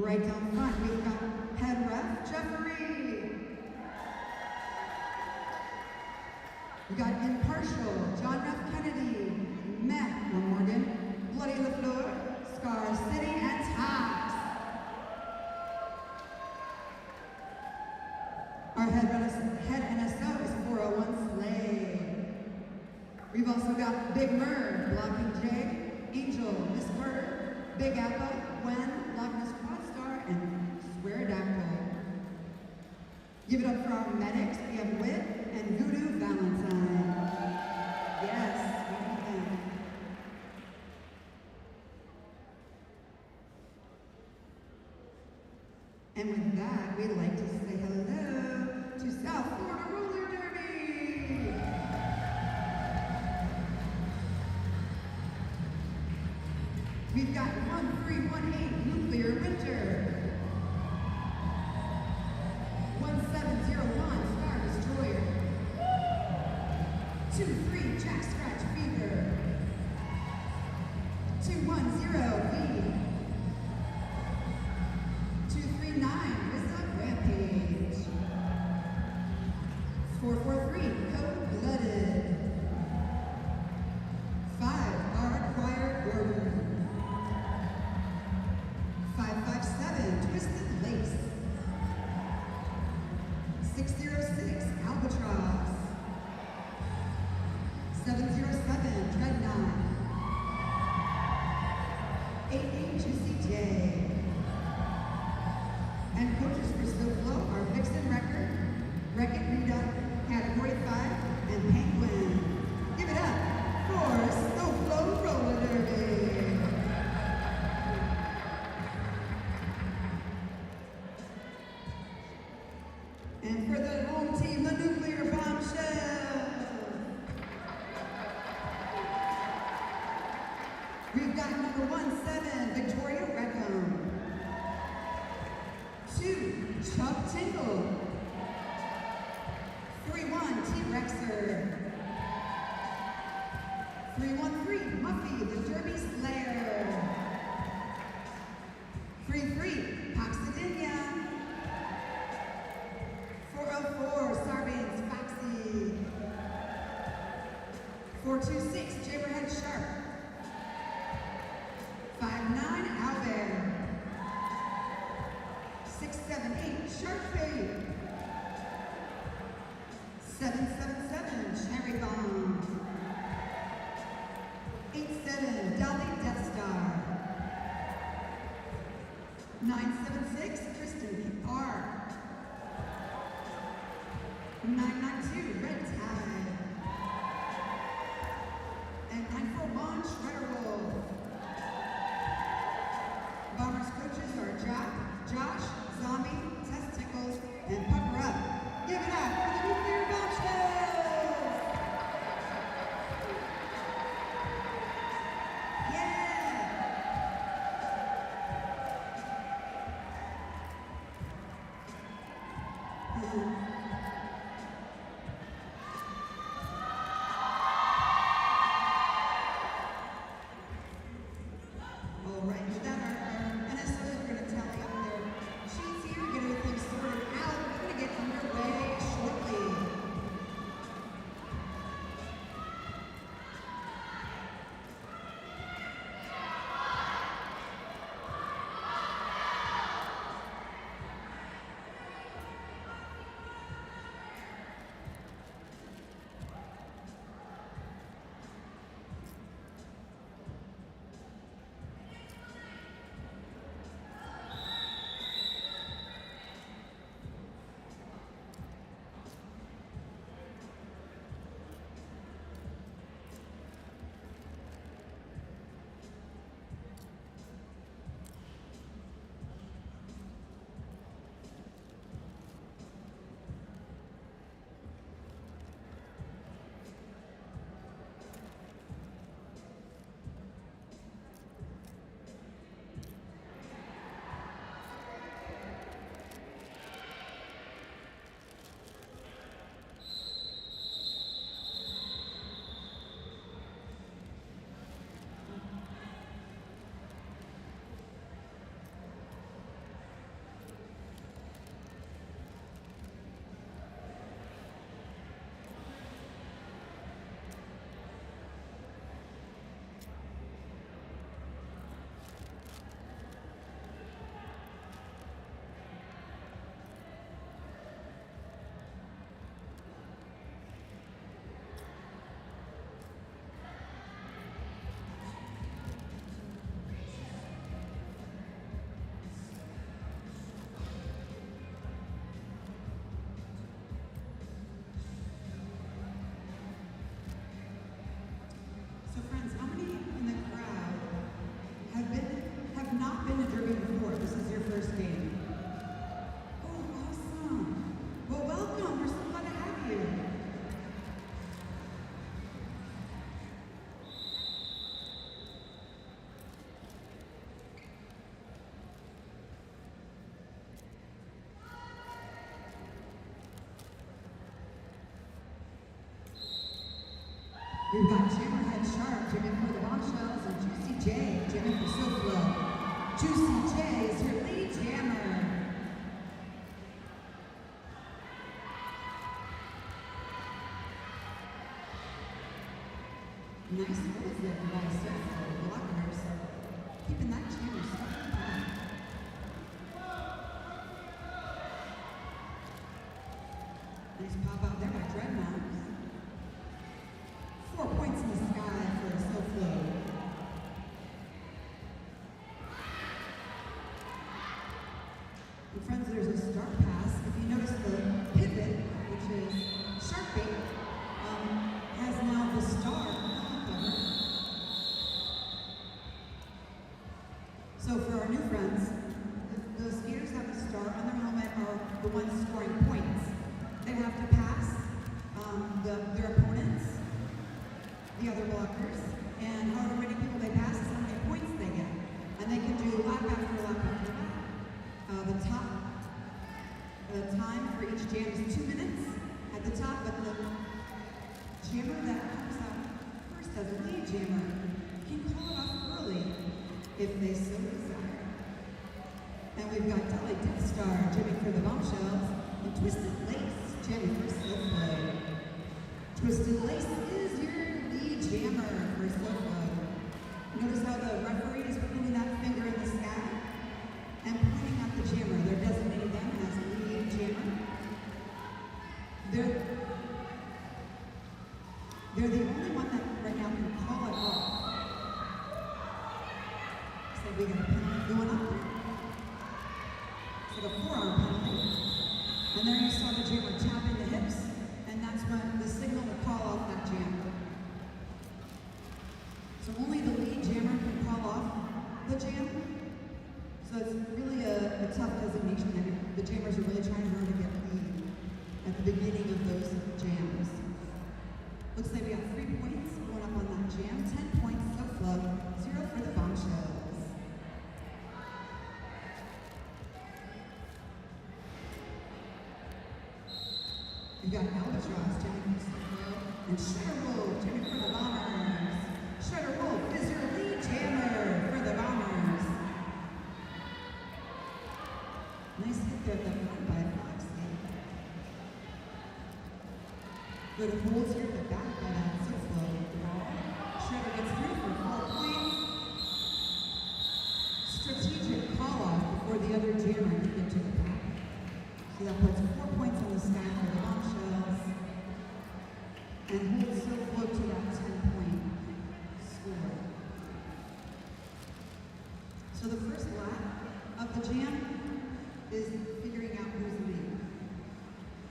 right down front, we've got head ref Jeffrey. We got impartial John F. Kennedy, Matt Morgan, Bloody on the Floor, Scar City, and Tops. Our head NSO is 401 Slay. We've also got Big Murr, Blocking J, Angel, Miss Carter, Big Apple, Gwen, Loch Ness Quad Star, and Square Dactyl. Give it up for our medics. We have Wit and Voodoo Valentine. Yes, we need them. And with that, we'd like to say hello to South Florida Roller Derby. We've got 1318 Nuclear Winter. 1701 Star Destroyer. 23 Jack Scratch Fever. 210 V. 239 Rizza Rampage. 443 Cold Blooded. 5 Our Acquired Gordon. 557 Twisted Lace. 606 Albatross. 707 Dreadnought. 88 Juicy J. And coaches for SoFlo are Vixen Record, Wreck-It Rita, Category 5, and Penguin. Give it up for SoFlo Roller Derby. And for the home team, the Nuclear Bombshell. We've got number 17, Victoria Reckham. 2, Chuck Tingle. 31, T-Rexer. 313, Muffy, the Derby Slayer. 33, Paxadinia. 404, Sarbanes Foxy. 426, Jabberhead Sharp. 59, Owlbear. 678, Shark Fade. 777, Cherry Bomb. 87, Dolly Death Star. 976, Kristen R. 992, Red Tide. And 941, Shredder Wolf. Bombers coaches are Josh, Zombie, Testicles, and Pepper Up. Give it up for the Nuclear Bombshells! Yeah! All right, with that, our NSO is going to tally up their sheets here, get everything sorted out. We're going to get underway shortly. We've got Jammerhead Shark, Jimmy for the Bombshells, and Juicy J, Jimmy for SoFlo. Juicy J is your lead jammer. Nice holds there by SoFlo blockers, keeping that jammer stuck tight. Nice pop out there by Dreadnoughts. 4 points in the sky for SoFlo. And friends, there's a start pass. If you notice the pivot, which is shark bait, has now the star cover. So for our new friends, the skaters have the star on their helmet are the ones scoring points. They have to pass their opponents, the other blockers, and however many people they pass is how many points they get. And they can do lap after lap after lap. The time for each jam is 2 minutes at the top, but the jammer that comes out first as a lead jammer can call it off early if they so desire. And we've got Dolly Death Star, Jimmy for the Bombshells, and Twisted Lace, Jimmy for SoFlo. Twisted Lace is your lead jammer for SoFlo. Notice how the referee is putting that finger in the sky and pointing at the jammer. They're designating them as lead jammer. They're the only one that right now can call it off. So we got a penalty going up there. It's like a forearm penalty. And there you saw the jammer tapping the hips, and that's when the signal to call off that jam. So only the lead jammer can call off the jam. So it's really a tough designation there. The jammers are really trying hard to get lead at the beginning of those jams. Looks like we got 3 points going up on that jam. 10 points SoFlo, 0 for the Bombshells. We've got Albatross, Jimmy for SoFlo, and Shredder Wolf, Jimmy for the Bombers. Shredder Wolf is your lead jammer for the Bombers. Nice hit there at the front by Fox. Good holds here at the back by that SoFlo. Shredder gets through for 4 points. Strategic call off before the other jammer can get to the back. So that puts 4 points on the sky for the Bombshells and holds SoFlo to that 10-point score. So the first lap of the jam is figuring out who's the lead.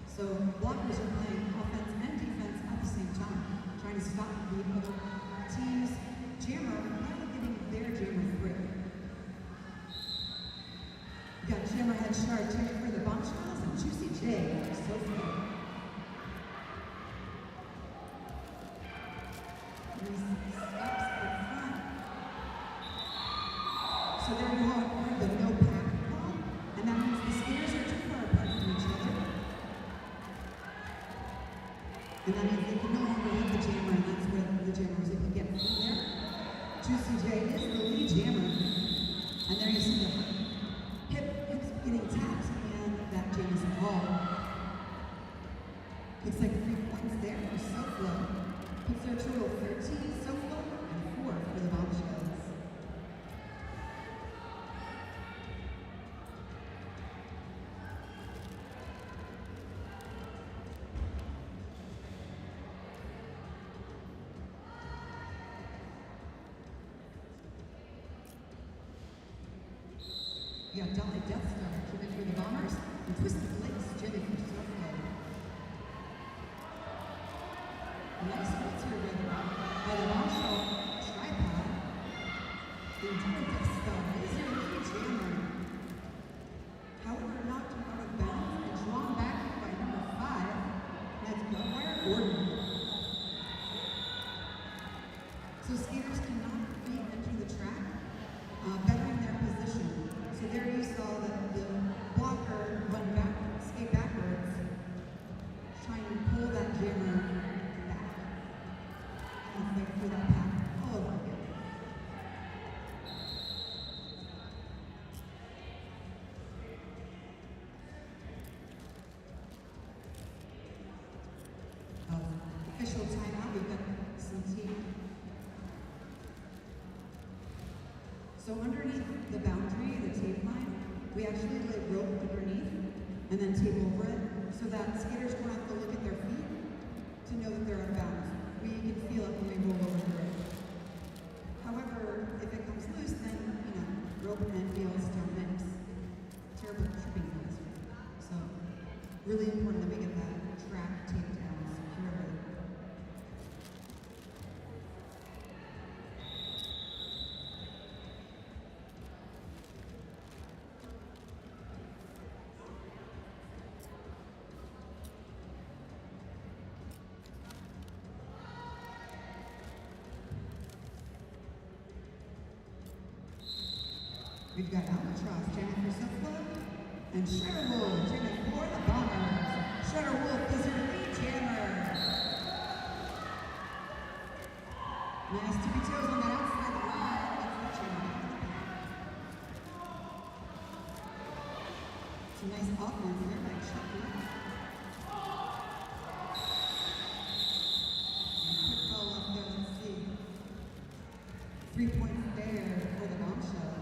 So blockers are playing offense and defense at the same time, trying to stop the other team's jammer while getting their jammer free. We got Jammerhead Shark, Jimmy for the Bombshells, and Juicy J for SoFlo. So there you have the no pack call, and that means the skaters are too far apart from each other. And that means they can no longer hit the jammer, and that's where the jammer is able to get through there. Juicy J is the lead jammer, and there you see the hips getting tapped, and that jam is called. Looks like 3 points there for SoFlo. Puts their total 13 SoFlo and 4 for the Bombshells. We got Dolly Death Star, Jimmy for the Bombers, and Twisted Lace, Jimmy for SoFlo. Nice hits here by the Bombshell tripod. The Dolly Death Star is your lead jammer. However, knocked out of bounds and drawn back by number 5. That's Bellwire Gordon. So skaters cannot re-enter the track, bettering their position. So there you saw that the blocker run back, skate backwards, trying to pull that jammer back. So underneath the boundary, the tape line, we actually lay rope underneath and then tape over it so that skaters don't have to look at their feet to know that they're out of bounds. We can feel it when we roll over the rope. However, if it comes loose, then, rope and wheels don't mix. Terrible tripping hazard. So, really important that we get that track taped down securely. We've got Albatross jamming for SoFlo, and Shutterwolf jamming for the Bombers. Shutterwolf is your lead jammer. Nice tippy toes on that outside line. That's the jam. Some nice offense there by Chucky. Quick ball up there, let's see. 3 points there for the Bombshells.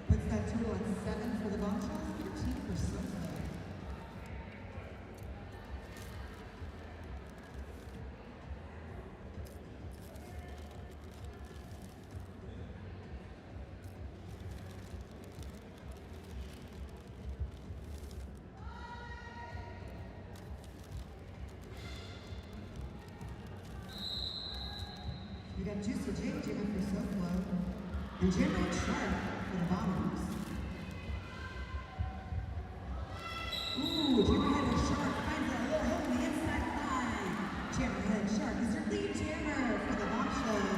Puts that total at 7 for the Bombshells, 13 for SoFlo. We got Juicy J jamming for SoFlo, and Jammer Sharp for the Bombers. Ooh, Jammerhead and Shark finds a little hole in the inside line. Jammerhead and Shark is your lead jammer for the Bombshells.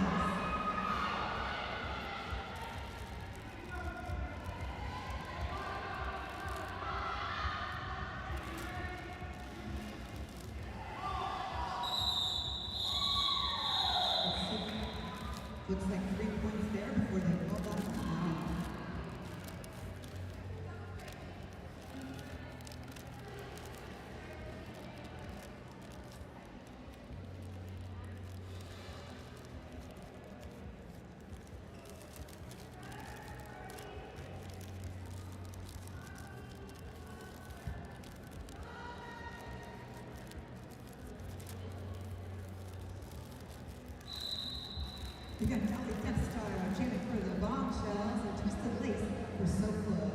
Looks like 3 points there before they roll that down. We got Dolly Death Star jamming for the Bombshells and Twisted Lace for SoFlo.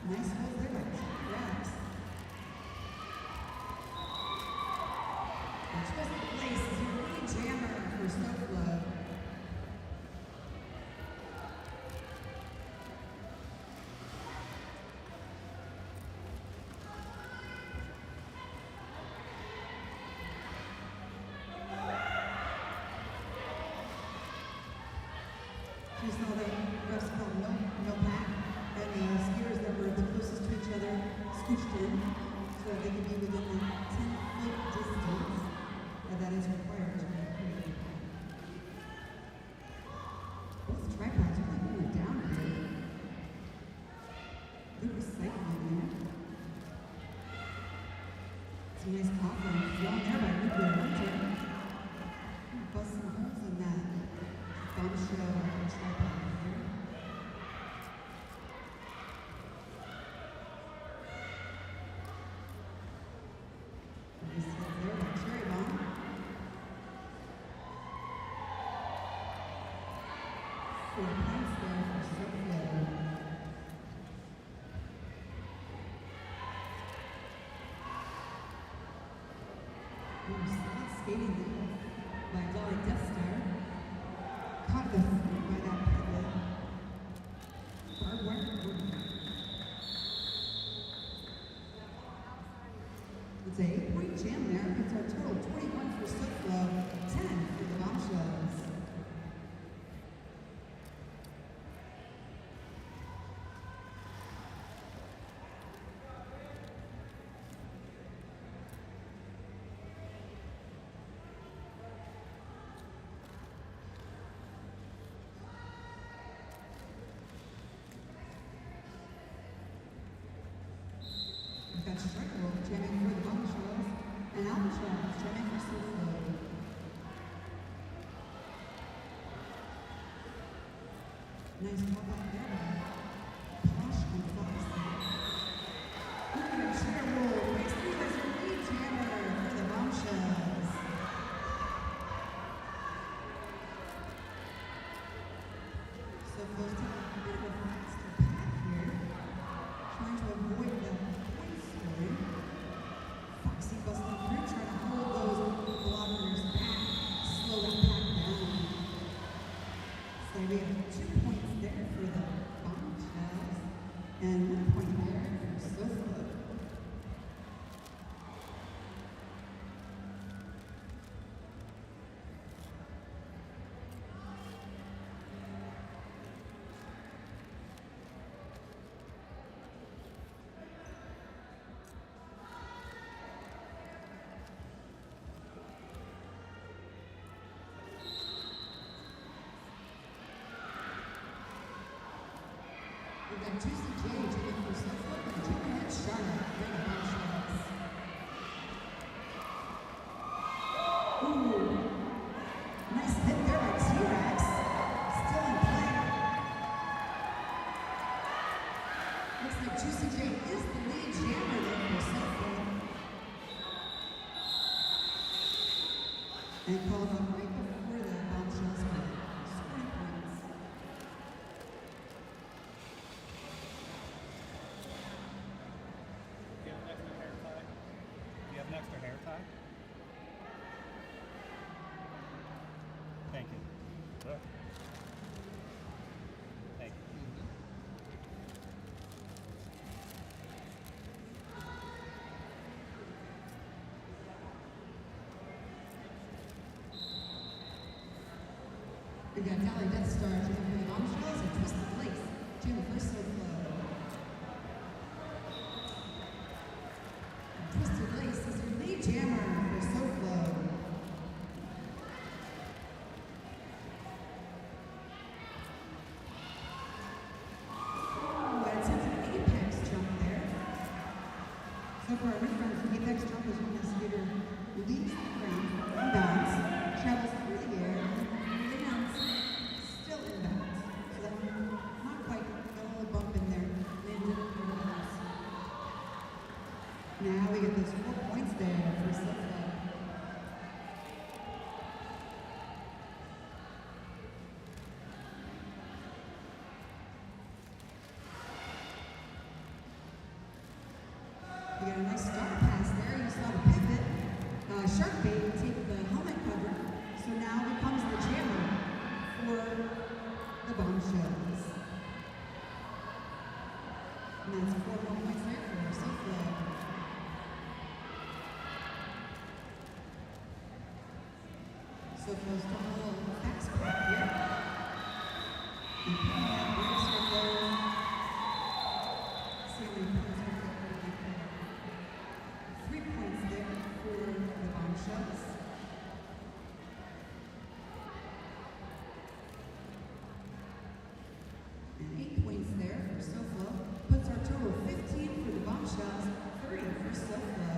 Nice hold there by Rex. And Twisted Lace is your lead jammer for SoFlo. You saw the refs called no pack, and the skiers that were the closest to each other scooched in so that they could be within the 10-foot distance that is required to be free. Both tripods are like going down here. Good recycling there. Some nice offering flown there by Nuclear Hunter. Bust some holes in that Bombshell tripod here. Nice hit there by Cherry Bomb. 4 points there for SoFlo. Solid skating there by Dolly Death Star. Caught the foot by that pivot. Barbed wire. It's an 8-point jam there. It's our total 21 for SoFlo, 10 for the Bombshells. We've got Shutterwolf jamming for the Bombshells and Albatross jamming for Nice pop out there. Posh and Foxy. Look at a chair roll. Next to us, your lead jammer for the Bombshells. SoFlo's taking a bit of a faster path here, trying to avoid the point scoring. Foxy busting through, trying to hold those blockers back, slow that pack down. So we have 2 points there for the Bombshells, and 1 point there for SoFlo. We've got Juicy J taking for SoFlo and Jimmy Charlotte for the Bombshells. Ooh, nice hit there by T-Rex. Still in play. Looks like Juicy J is the lead jammer there for SoFlo. And called off right before the Bombshells for scoring points. Do you have an extra hair tie? Thank you. Sure. Thank you. We got Dolly Death Star jamming for the Bombshells and Twisted Lace jamming for SoFlo. Twisted Lace is your lead jammer for SoFlo. Ooh, and it's an apex jump there. So far, our friend's apex jump is when the skater leaves the ground, rebounds, travels through the air, lands still inbounds. So that one, not quite, got a little bump in there, landed in the bounce. Now we get those 4 points there for SoFlo. We got a nice star pass there. You saw the pivot. Shark bait take the helmet cover. So now becomes the jammer for the Bombshells. And that's 4 more points there for SoFlo. SoFlo's done a little fast pack here. And putting that break circle. See how many points we get right there. 3 points there for the Bombshells. And 8 points there for SoFlo. Puts our total 15 for the Bombshells, 30 for SoFlo.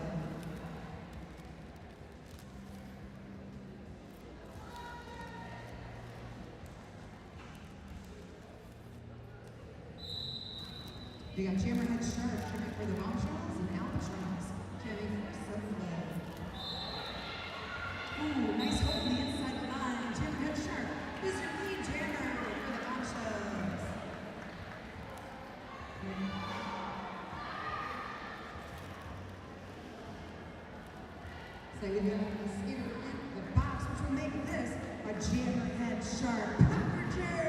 We got Jammerhead Shark jamming for the Bombshells and Albatross jamming for SoFlo. Ooh, nice hold on the inside the line. Jammerhead Shark is your lead jammer for the Bombshells. So we have a skater in the box, which will make this a Jammerhead Shark Power Jam.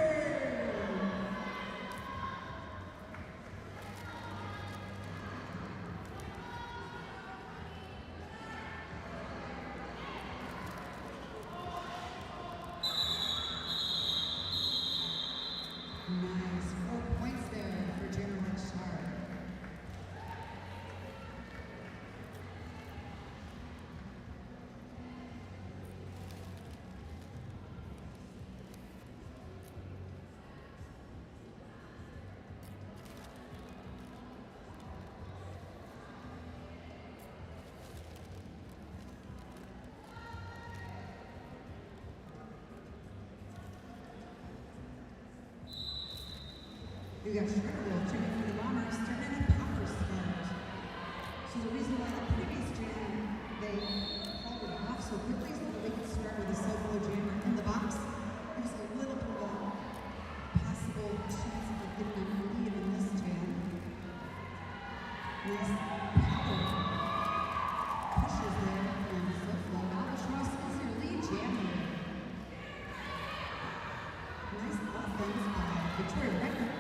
We got Shredderable tuning for the Bombers, starting in Power Start. So the reason why the previous jam, they called it off so quickly so that they could start with a SoFlo jammer in the box. There was a little bit of a possible chance of getting a lead in this jam. Nice power pushes there from SoFlo. Albatross is your lead jammer. Nice offense by Victoria Record.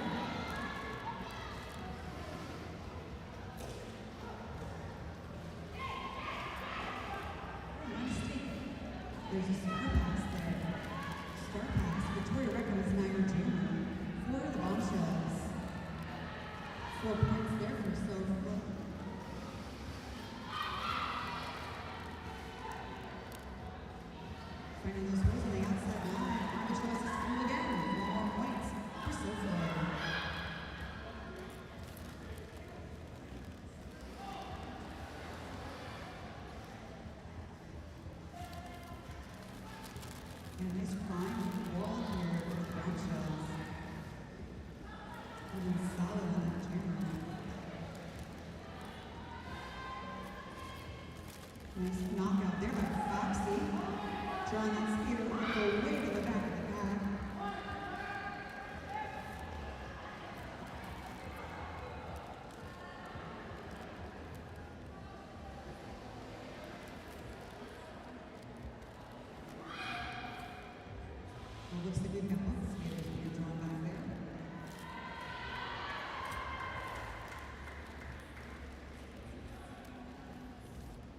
There's a star pass there. Star pass. Victoria Record is now your jammer for the Bombshells. 4 points there for SoFlo. Finding those holes on the outside line. Albatross is through again. 4 more points for SoFlo. And nice climb on the wall here with the Bombshells. Looking solid on that jammer. Nice knockout there by Foxy. Drawing that skater all the way to the back of the pack. Well, looks like we've got both skaters being drawn back there.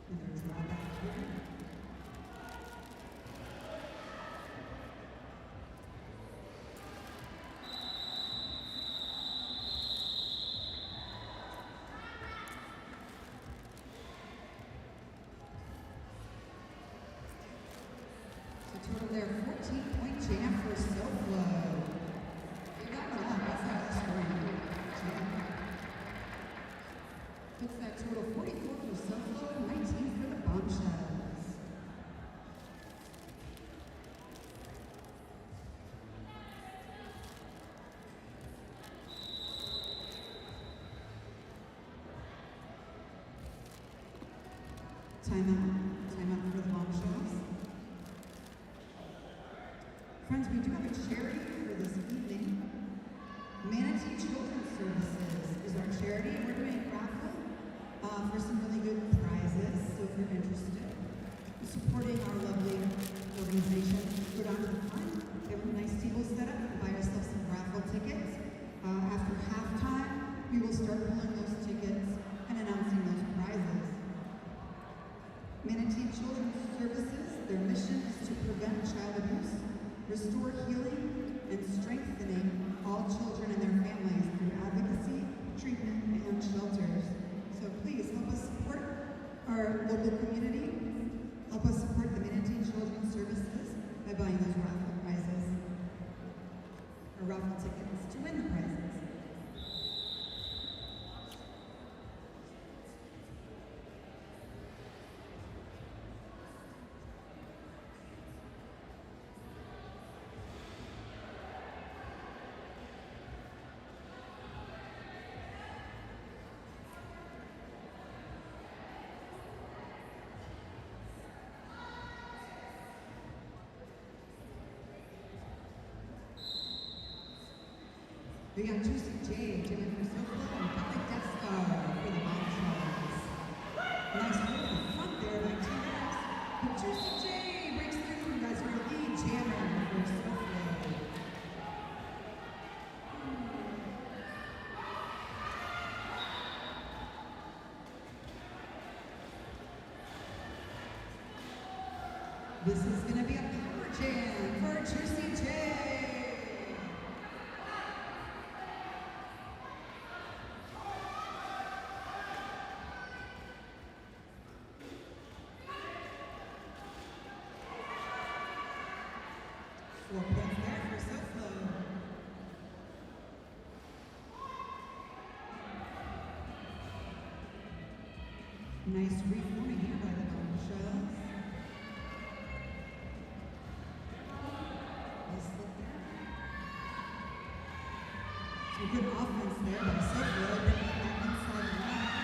Another draw back here. So total there, 14-point jam for SoFlo. You got one up, that's not a scoring jam. Puts that total 44 for SoFlo, 19 for the Bombshells. Timeout for the Bombshells. Friends, we do have a charity for this evening. Manatee Children's Services is our charity, and we're doing a raffle for some really good prizes. So if you're interested in supporting our lovely organization, go down to the front. They have a nice table set up and buy yourself some raffle tickets. After halftime, we will start pulling those tickets and announcing those prizes. Manatee Children's Services, their mission is to prevent child abuse, restore healing, and strengthening all children and their families through advocacy, treatment, and shelters. So please help us support our local community. Help us support the Manatee Children's Services by buying those raffle prizes, or raffle tickets to win the prizes. We got Juicy J, Jimmy for SoFlo, and Kelly Death Star for the Bombshells. Nice hold in the front there by T-Rex. But Juicy J breaks through as our lead jammer for SoFlo. This is going to be a power jam for Juicy J. Four points there for SoFlo. Nice reforming here by the Bombshells. Nice slip there. Some good offense there by SoFlo, bringing it back inside the line.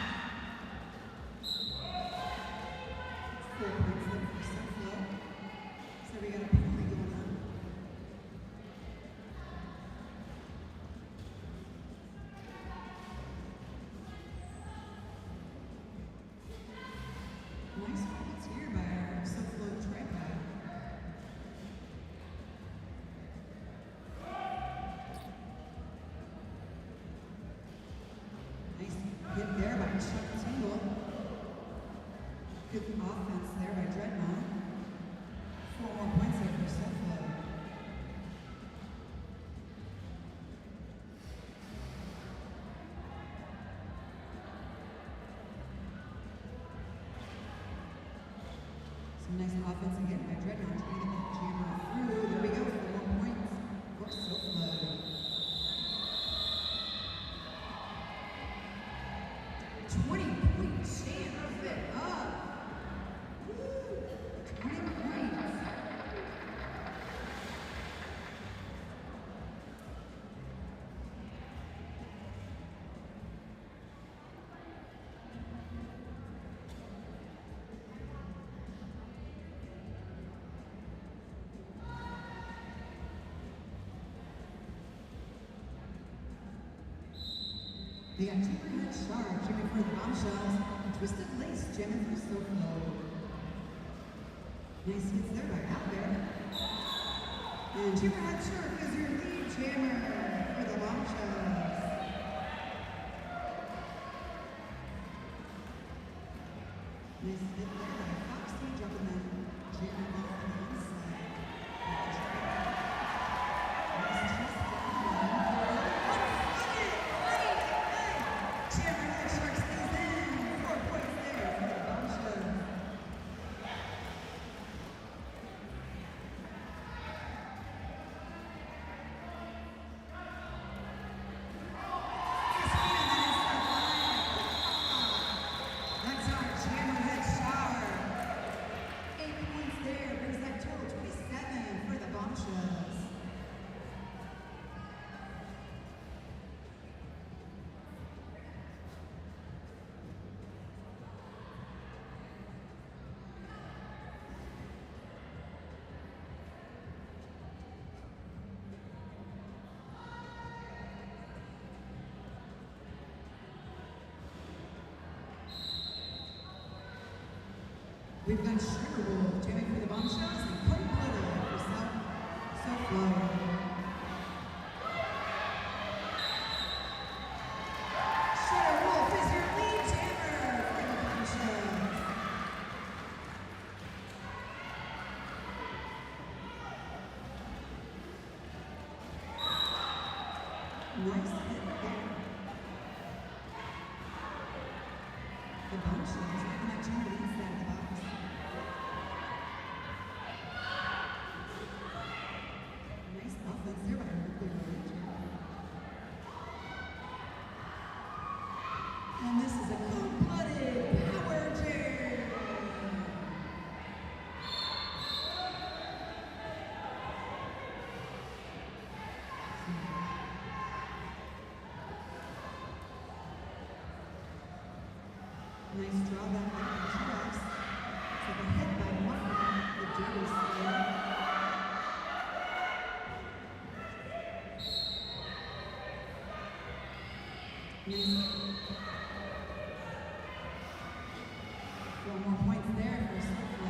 4 points there for SoFlo. So we got a penalty going on. Nice points here by our SoFlo tripod. Nice hit there by Chuck Tingle. Good offense there by Dreadnought. 4 more points there for SoFlo. Some nice offense again by Dreadnought trying to get that jammer through. There we go, 4 more points for SoFlo. 20-point jammer fit up. Woo! 20 points. They got Timberhead Sharp jamming for the Bombshells and Twisted Lace jamming for SoFlo. Nice hits there by Out there. And Timberhead Sharp is your lead jammer for the Bombshells. Nice hit there by Foxy dropping that jammer off on the inside. Nice chest down. Timberhead Shark stays in. 4 points there for the Bombshells. That's our Timberhead Shark. 8 points there brings that total 27 for the Bombshells. We've got Sugarwolf jamming for the Bombshells and Cold-Blooded for SoFlo. Sugarwolf is your lead jammer for the Bombshells. Nice hit there. The Bombshells making that jammer inside the box. Nice offense there by Mercury Ranger. And this is a cold-blooded power jam. Nice draw back by T-Rex. It's like a hit by Martin, the Jerry Slayer. Nice. 4 more points there for SoFlo.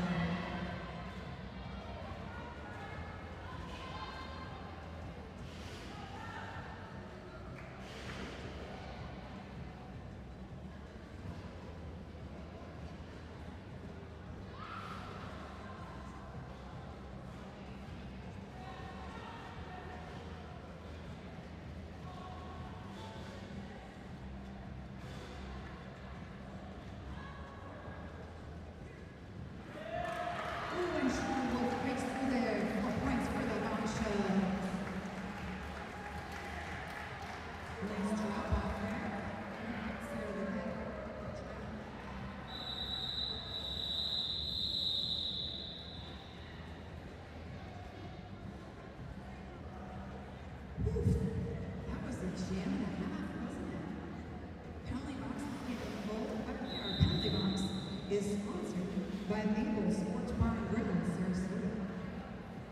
Mabel Sports Bar and Grill in Sarasota.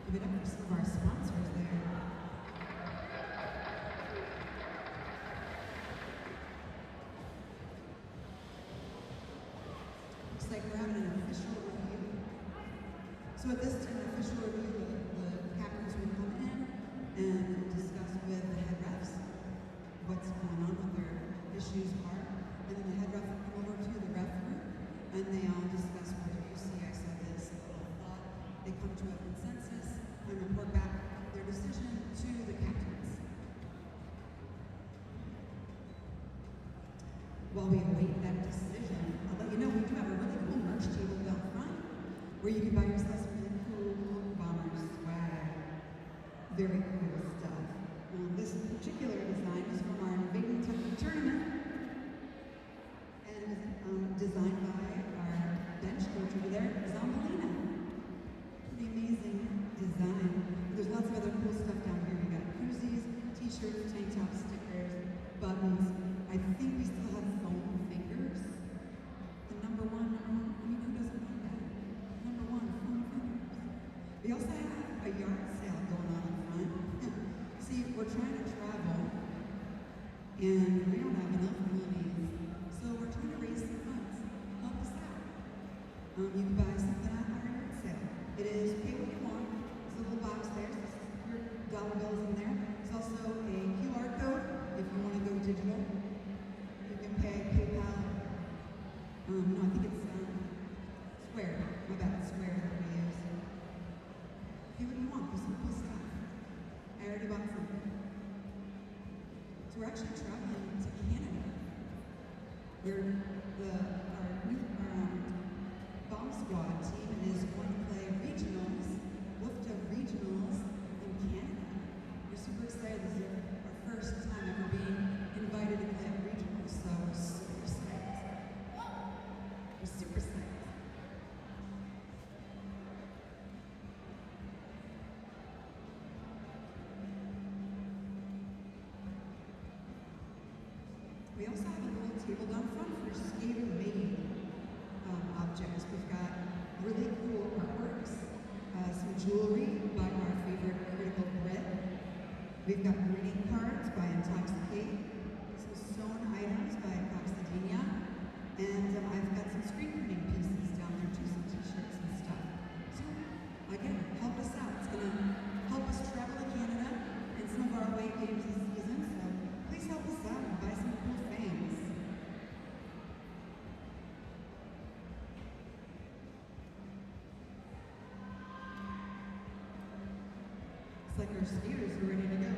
Give it up for some of our sponsors there. Looks like we're having an official review. So at this official review, the captains will come in and discuss with the head refs what's going on, what their issues are, and then the head ref will come over to the ref room and they all discuss what you see, I saw this, thought. They come to a consensus and report back their decision to the captains. While we await that decision, I'll let you know we do have a really cool merch table down front where you can buy yourself some really cool Bombers swag. Very cool stuff. This particular design is from our Bradentucky tournament, and it was designed by our bench coach over there, Zambolina. Pretty amazing design. There's lots of other cool stuff down here. We got koozies, t-shirts, tank tops, stickers, buttons. I think we still have foam fingers. The number one, I mean, who doesn't want that? Number one, foam fingers. We also have a yard sale going on in front. See, we're trying to travel, and we don't have enough money, so we're trying to raise some funds. Help us out. You can buy something at our yard sale. It is pay what you want. There's a little box there, so your dollar bills in there. There's also a QR code if you want to go digital. You can pay PayPal. No, I think it's Square. My bad, Square that we use. Pay what you want. There's some cool stuff. I already bought something. So we're actually traveling to Canada. Our bomb squad team is going to play regionals, WFTA regionals in Canada. We're super excited. This is our first time ever being invited to play at regionals, so we're super psyched. We're super psyched. We also have a little table down front for skater-made objects. We've got really cool artworks, some jewelry by our favorite Critical Grit. We've got greeting cards by Intoxicate, some sewn items by Coxadina, and I've got some screen printing pieces down there too, some t-shirts and stuff. So again, help us out. It's going to help us travel to Canada and some of our away games this season, so please help us out and buy some cool things. It's like our skaters are ready to go.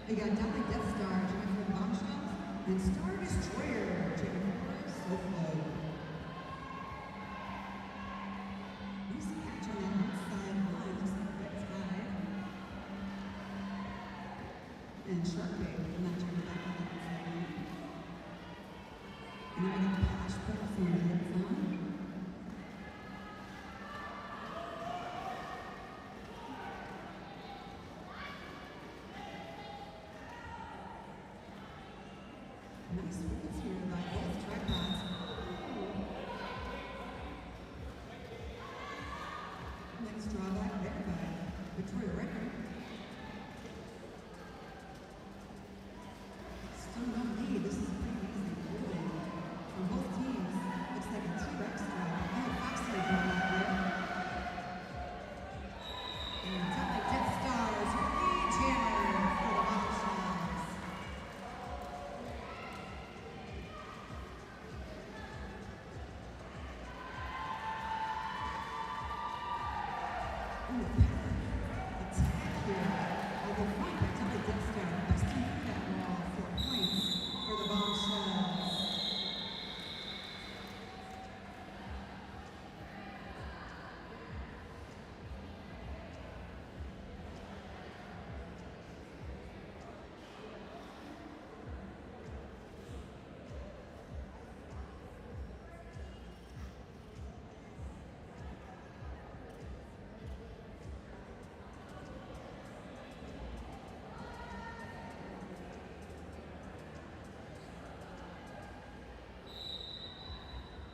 We got Dolly Death Star, Jennifer Bombshells, and Star Destroyer, Jennifer SoFlo. Nice catch on that outside line, looks like that's high. And Shark Bait, I'm not turning back on that outside line. And then we got Pash Put for heads on. Nice wickets here by both tripods. Next drawback there by Victoria Record. Still no lead. This is pretty easy ruling from both teams. Looks like a T-Rex drawback. Oh, Foxy drawback there. And Dolly Death Stars lead jammer for the Bombshells.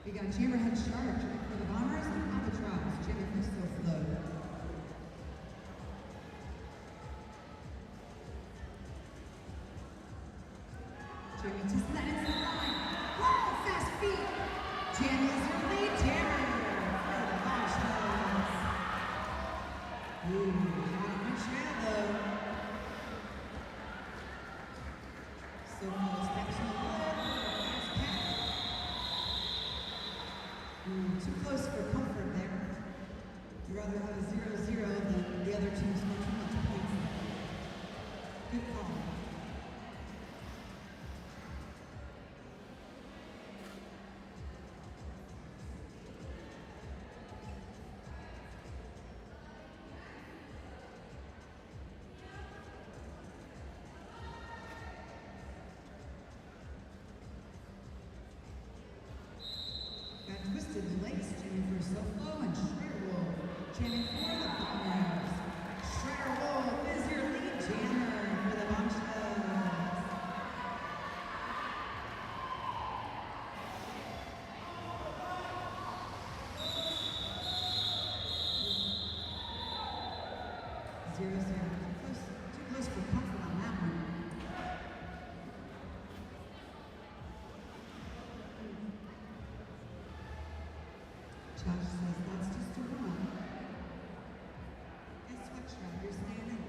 We got Jammerhead Shark for the Bombers and Albatross, Jimmy for SoFlo. Jamie just let it slide. Whoa, fast feet. Jamie is your lead jammer for the Bombshells. Ooh, hot on my trail though. SoFlo steps on the wood. Too close for comfort there. You'd rather have a 0-0 than the other team score too much points. Good call. Got Twisted Lace, jamming for SoFlo, and Shredder Wolf, jamming for the Bombers. Shredder Wolf is your lead jammer for the Bombshells. Zero, zero. Too close for comfort on that one. Josh says that's just a run. Guess what, Shred? You're staying in.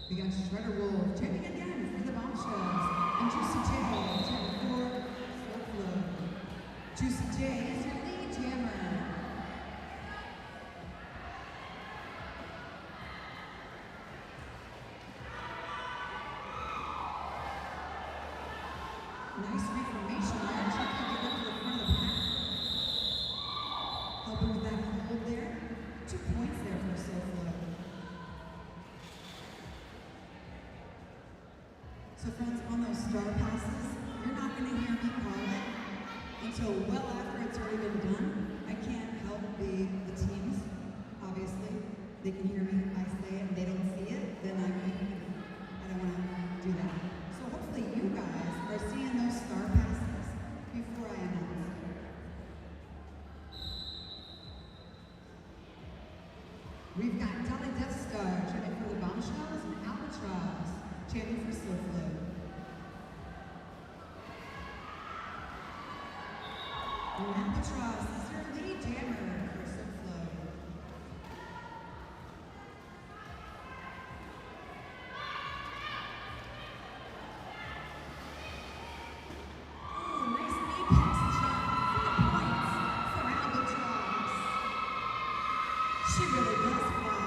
We got Shredder Wolf jamming again for the Bombshells, and Juicy J jamming for SoFlo. Juicy J is your lead jammer. Nice reformation there. Trying to get up to the front of the pack. Helping with that hold there. 2 points there for SoFlo. So friends, on those star passes, you're not going to hear me call it until well after it's already been done. I can't help the teams, obviously. They can hear me, I say it, and they don't see it, then I don't want to do that. So hopefully you guys are seeing those star passes before I announce it. We've got Dolly Death Star chanting for the Bombshells and Albatross chanting for SoFlo. And Albatross is your lead jammer for SoFlo. Oh, nice apex jump. 4 points for Albatross. She really does fly.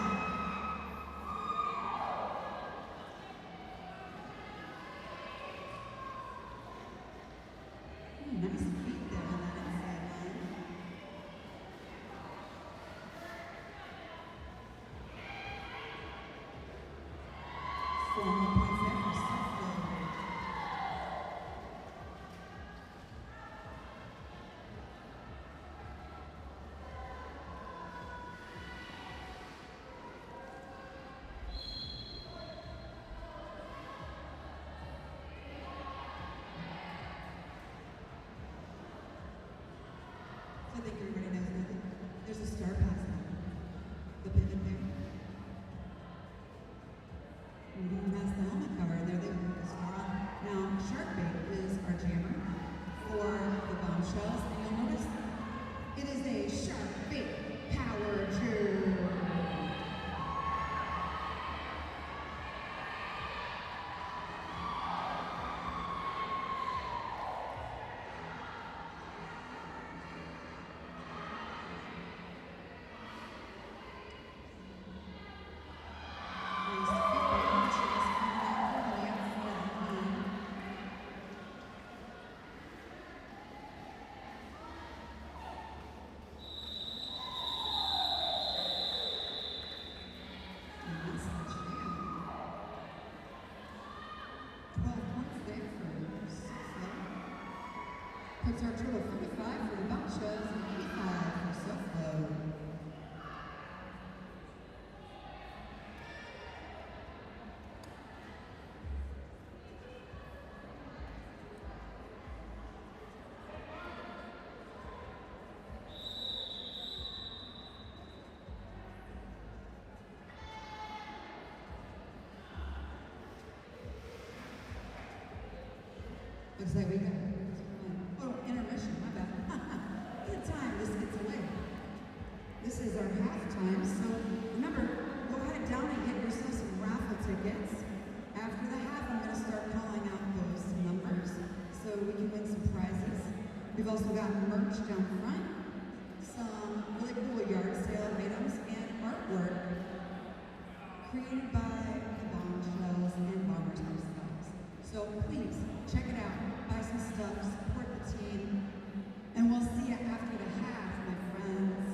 Nice feet there on that inside line. Four more points there for SoFlo. I think everybody knows nothing. There's a star pass now. The pivot there. That's the helmet cover. There they put the star on. Now, Sharkbait is our jammer for the Bombshells. And you'll notice it is a Sharkbait Power Jam. Looks like we got intermission, my bad. Good time, this gets away. This is our halftime, so remember, go ahead down and get yourself some raffle tickets. After the half, I'm going to start calling out those numbers so we can win some prizes. We've also got merch down front, some really cool yard sale items, and artwork created by the Bombshells and Bombers themselves. So please, check it out, buy some stuff, support the team, and we'll see you after the half, my friends.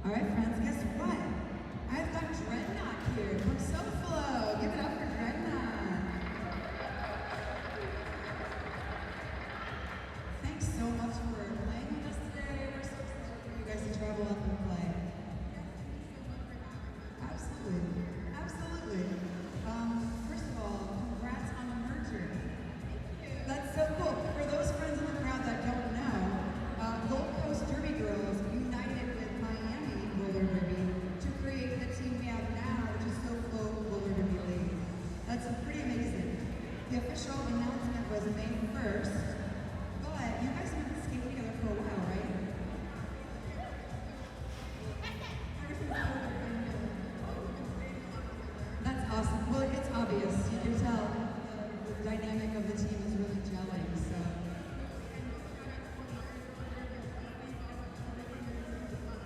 All right, friends, guess what? I've got Dreadnought here from SoFlo. Give it up for Dreadnought. Thanks so much for playing with us today. We're so excited for you guys to travel up and play. Absolutely, absolutely. First of all, congrats on the merger. That's so cool. For those friends in the crowd that don't know, Gold Coast Derby Girls united with Miami Roller Derby to create the team we have now, which is SoFlo Roller Derby League. That's pretty amazing. The official announcement was May 1st, but you guys have been skating together for a while, right? That's awesome. Well, it's obvious. You can tell the dynamic of the team is really gelling, so.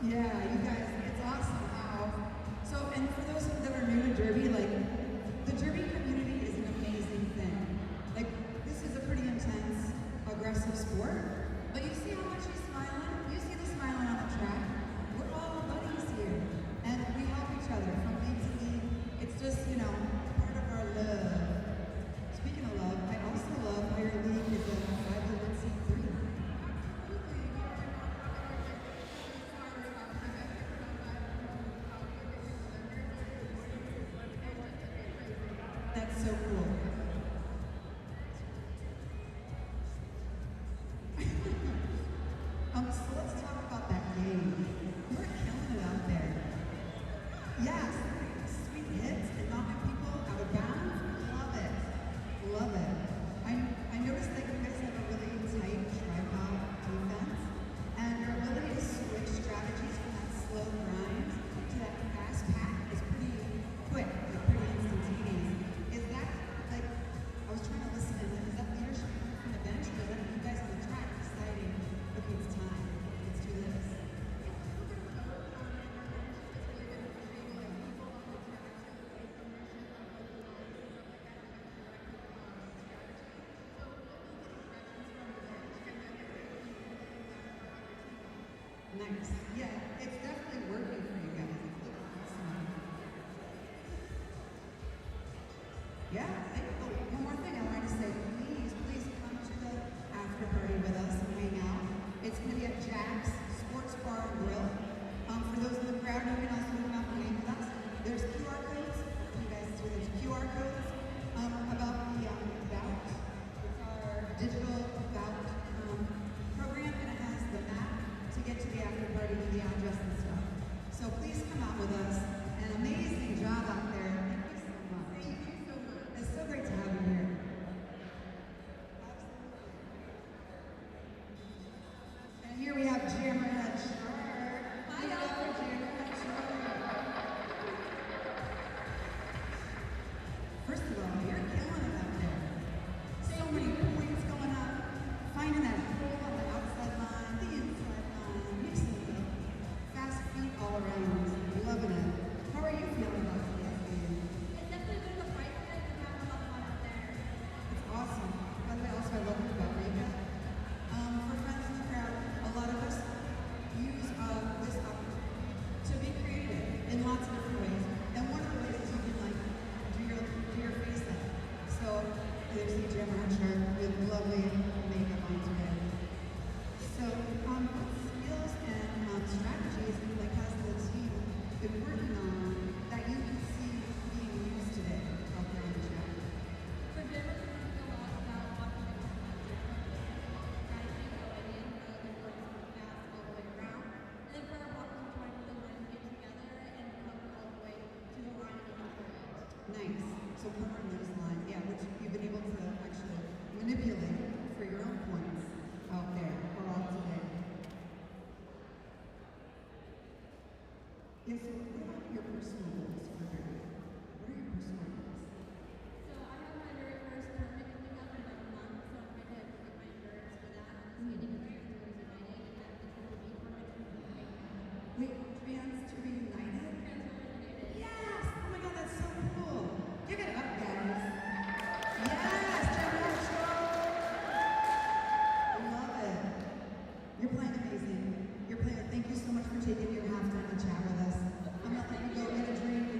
Yeah, you guys, it's awesome how. So, and for those that are new to Derby, like, the Derby community is an amazing thing. Like, this is a pretty intense, aggressive sport, but you see how much he's smiling? You see the smiling on the track? We're all buddies here, and we help each other from league to league. It's just, you know, part of our love. Speaking of love, I also love how your league is a 501c3. That's so cool. So let's talk about that game. You were killing it out there. Yes, sweet hits and knocking people out of bounds. Love it. Love it. I noticed that you guys have a really tight tripod defense, and your ability to switch strategies from that slow grind to that fast pack is pretty quick, like pretty instantaneous. Is that, like, I was trying to listen, is that leadership from the bench, or is that you guys on the track deciding, okay, it's time, let's do this? Nice. Yeah, it's definitely working for you guys. It's looking awesome. Yeah, one more thing I wanted to say. Please come to the after party with us and hang out. It's going to be at Jack's Sports Bar and Grill. For those in the crowd, you can also come out and hang with us. lovely makeup on today. So, what skills and strategies like has the team been working on that you can see being used today out there in the chat? For them, we're learning a lot about walking the strategy going in, the importance of fast all the way around. And then for our walkers, we're trying to really learn to get together and cover all the way to the line of the point. Nice. So covering those lines, yeah, which you've been able to actually manipulate for your own points out there or out today. Yeah, so what about your personal goals for Barry? What are your personal goals? So I have my very first tournament coming up in about a month, so I'm trying to get my endurance for that. Skating with fans is united, and then it's going to be for Wait, fans to be united? Fans are united. Yes! Oh my god, that's so cool! Give it up, guys! Yes! General Show! I love it. You're playing amazing. You're playing. Thank you so much for taking your halftime to chat with us. I'm gonna let you go get a drink.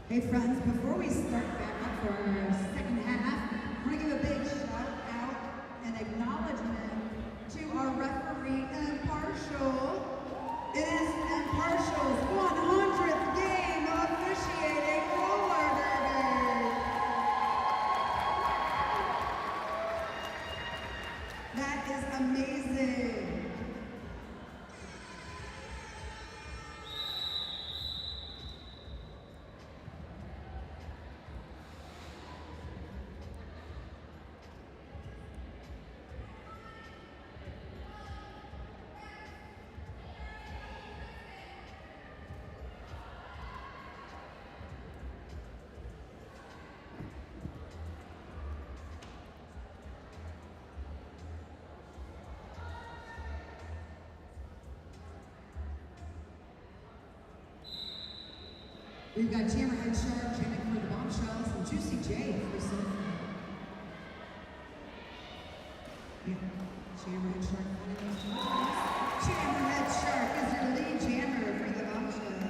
Hey friends, before we start back up for our second half, I want to give a big shout out and acknowledgement to our referee, Impartial. It is Impartial's 100th game officiating roller derby. That is amazing. We've got Hammerhead Shark chanting for the Bombshells and Juicy J for SoFlo. Yeah, Hammerhead Shark wanting those jams. Hammerhead Shark is your lead jammer for the Bombshells.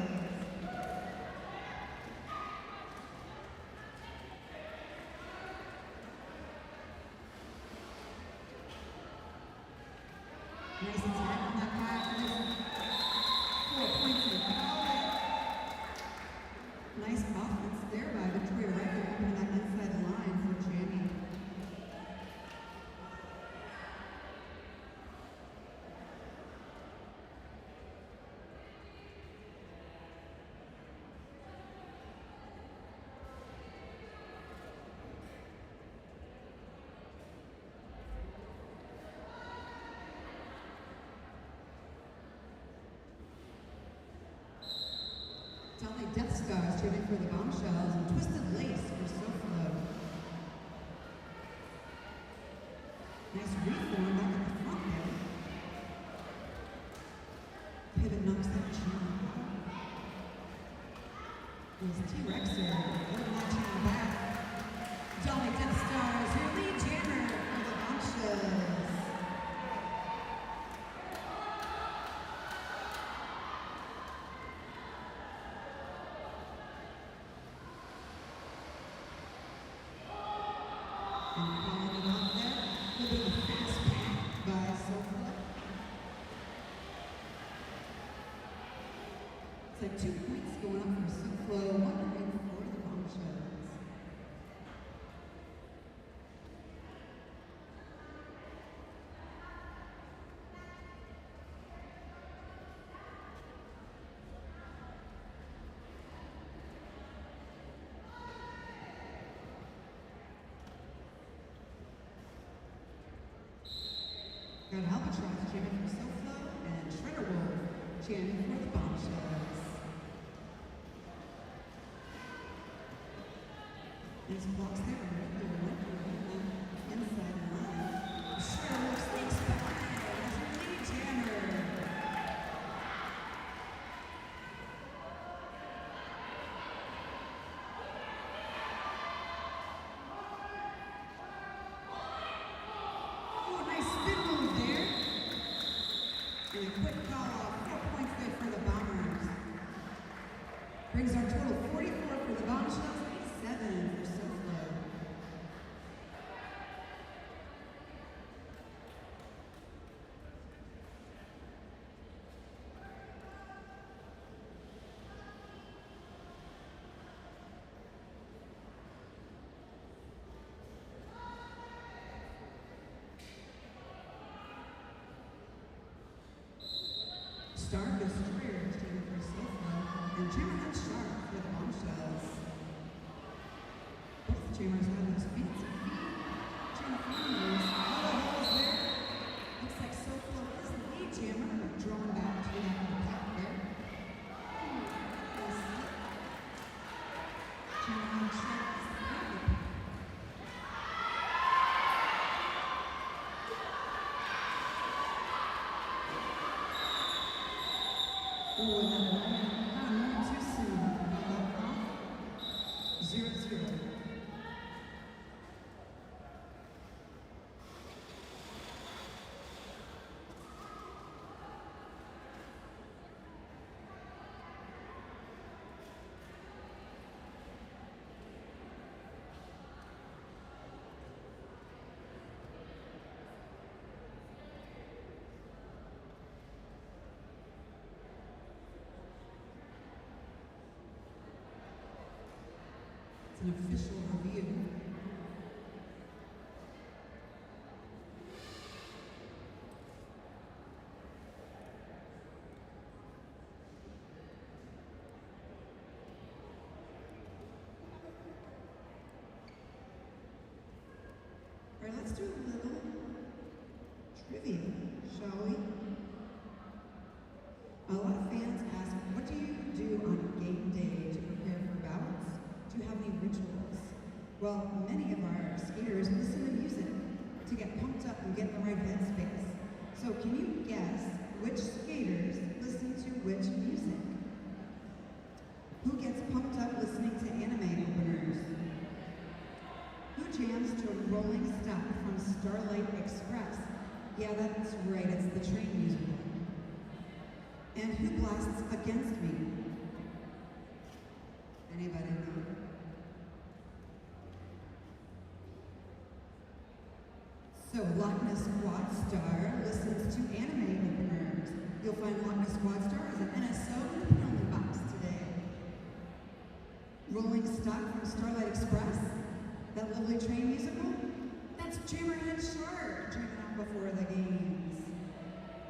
Nice attack on that pass. 4 points in the foul. Nice offense there by Victoria Record, opening that inside line for Jamie. Tally Death Stars cheering for the Bombshells and Twisted Lace for SoFlo. Nice reform back at the front there. Pivot knocks that channel out. It was T-Rexer holding that channel back. Dolly Death Stars, your lead jammer for the Bombshells. And calling it off there, will be a fast pack by SoFlo. It's like 2 points going up for SoFlo, 1 point for the Bombshells. Got Albatross chanting for SoFlo and Shredder Wolf chanting for the Bombshells. Nice blocks there, right? Inside the line. Shredder Wolf sneaks by as a lead jammer. Oh, nice spin move there. And a quick call off, 4 points there for the Bombers. Brings our total 44 for the Bombshells, 87 for SoFlo. Star Destroyer chanting for SoFlo and Hammerhead Shark for the Bombshells. Both jammers have those fancy feet. Jammer fingers, all the holes there. Looks like SoFlo is the lead jammer, drawn back to that pack there. Hammerhead Shark is the lead. Oh, and that one too soon. How about off? 0-0. It's an official review. All right, let's do a little trivia, shall we? A lot of fans ask, what do you do on game day to prepare for bouts? Do you have any rituals? Well, many of our skaters listen to music to get pumped up and get in the right headspace. So can you guess which skaters listen to which music? Who gets pumped up listening to anime openers? Who jams to Rolling Stop from Starlight Express? Yeah, that's right, it's the train musical. And who blasts Against Me? Anybody know? So Loch Ness Quad Star listens to anime openers. You'll find Loch Ness Quad Star as an NSO in the penalty box today. Rolling Stock from Starlight Express, that lovely train musical, that's Jammerhead Shark jamming out before the games.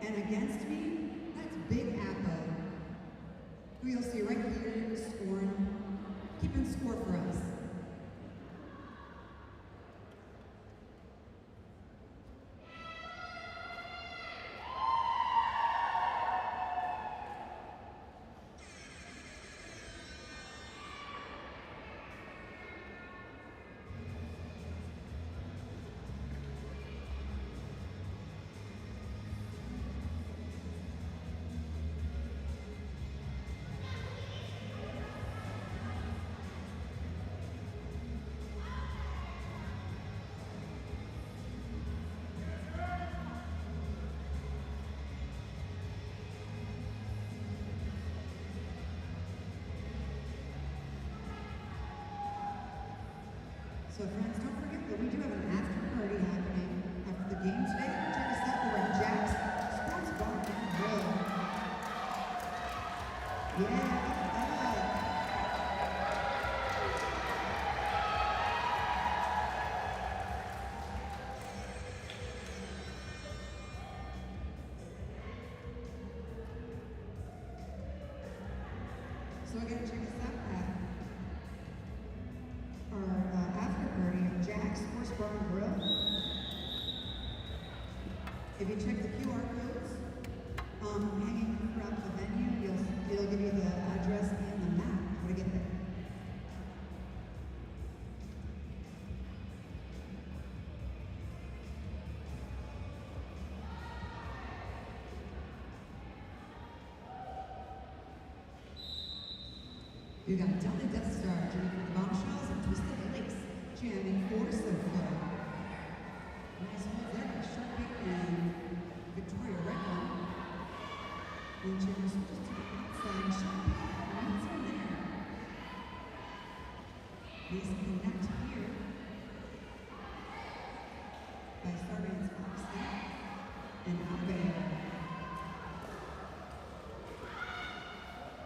And Against Me, that's Big Apple, who you'll see right here scoring, keeping score for us. So friends, don't forget that we do have an after party happening after the game today. Check us out over at Jack's Sports Bar and Grill. Yeah. So again, check us out at our after party at Jack's Sports Bar and Grill. If you check the QR codes hanging throughout the venue, it'll give you the address and the map how to get there. You got Delta Death Star jamming for the Bombshells and Twisted Lakes jamming for SoFlo. Nice hold there by Sharpie and Victoria Redmond. And jammers just to the outside. Sharpie meets in there. Nice connect here by Sarbanes Foxy and Albert.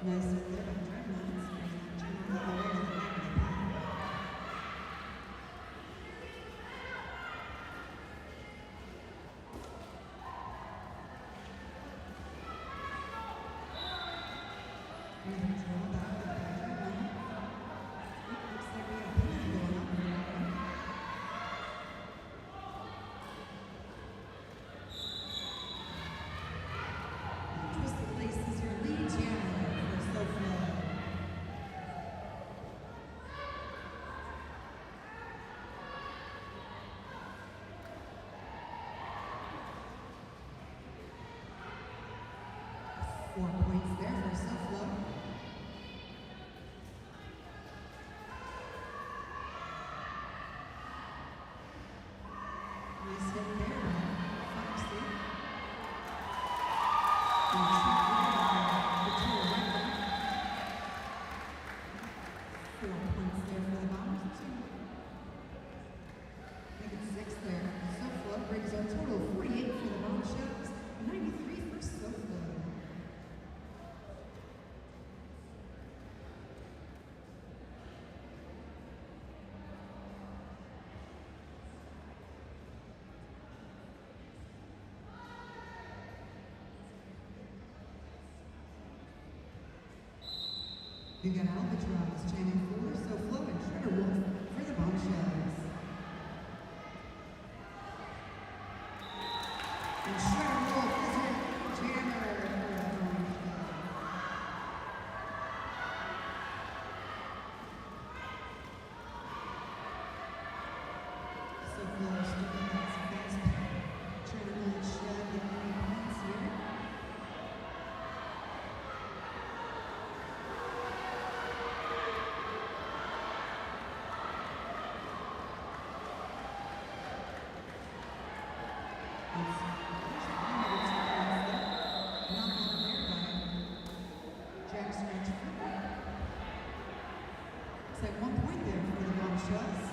Nice hit there by Dreadnoughts. All the way to the back of the pack. Here's the draw back by Dreadnought. Looks like we got a penalty going up here. Twisted Lace is your lead jammer for SoFlo. 4 points there for SoFlo. Nice hit there by Foxy. And Victoria Redmond. 4 points there for the Bombers, too. Make it 6 there. SoFlo brings a total of 48 for the Bombshells, 93 for SoFlo. We've got Albatross, Channel 4, SoFlo, and Shredder Wolf for the Bombshells. And Shredder Wolf is your jammer for the Bombshells. SoFlo starting that fast pack, trying to really shred the enemy points here. Looks like 1 point there for the Bombshells.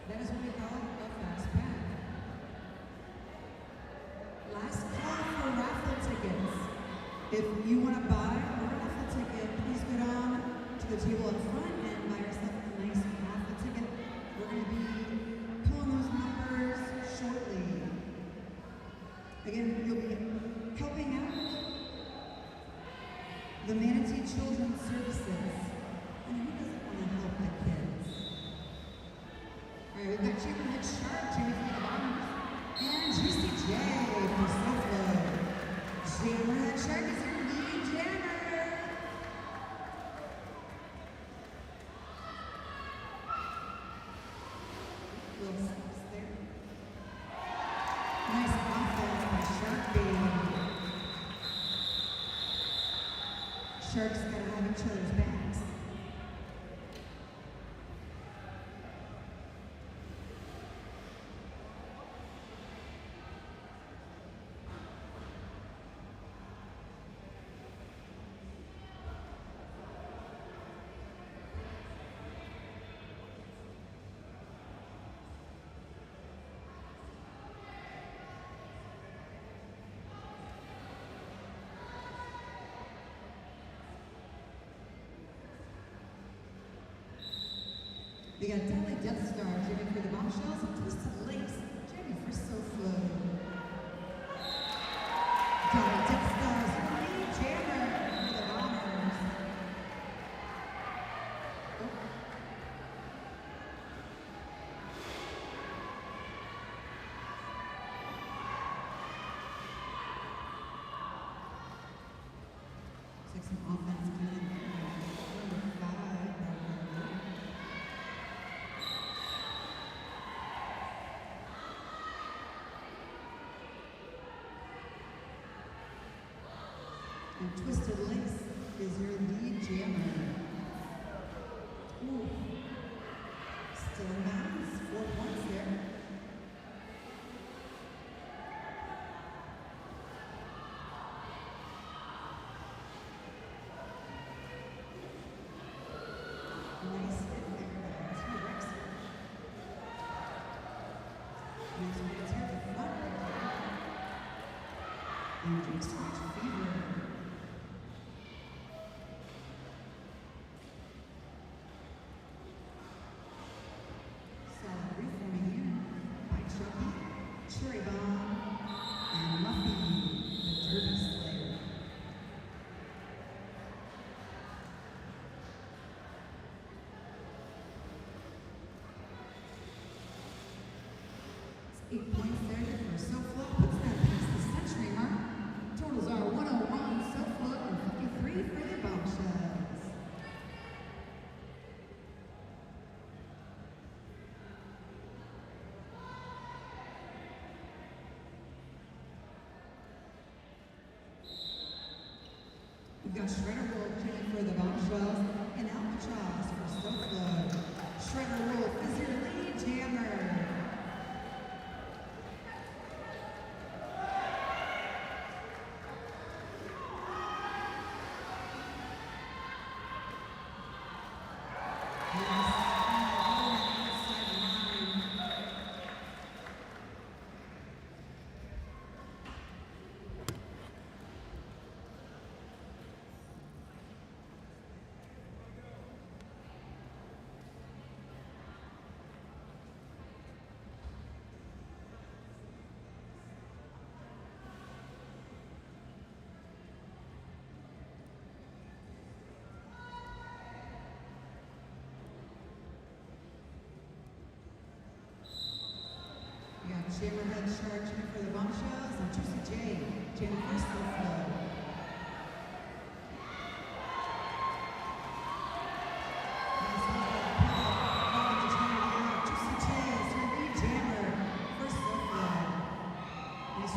That is what we call a fast pack. Last call for raffle tickets. If you want to buy a raffle ticket, please go down to the table in front and buy yourself a nice raffle ticket. We're going to be pulling those numbers shortly. Again, you'll be helping out the Manatee Children's Services. And who doesn't want to help the kids? All right, we've got Chamberlain Shark, Jimmy from the Bombers, and Juicy J for SoFlo. Chamberlain Shark is your lead jammer. Little steps there. Nice offense by Shark Baby. Sharks gotta have each other's backs. We got Dolly Death Star, Jimmy for the Bombshells, and Twisted Lace, Jimmy for SoFlo. Dolly Death Star is your lead jammer for the Bombers. Oh. Looks like some offense coming in there. Number 5, probably. And Twisted Lace is your lead jammer. Ooh. Still in bounds, 4 points there. Nice hit there by T-Rex. Nice wins here at the front right there. And Jake's Watch Fever. Solid reforming here by Chucky, Cherry Bomb, and Muffy, the Derby Slayer. It's 8 points there for SoFlo, puts that past the century mark. Totals are 101 SoFlo and 53 for the Bombshells. We've got Shredder Wolf, Jimmy for the Bombshells, and Albatross for SoFlo. Shredder Wolf is your lead jammer. Hammerhead Shark jamming for the Bombshells, and Juicy J jamming for SoFlo.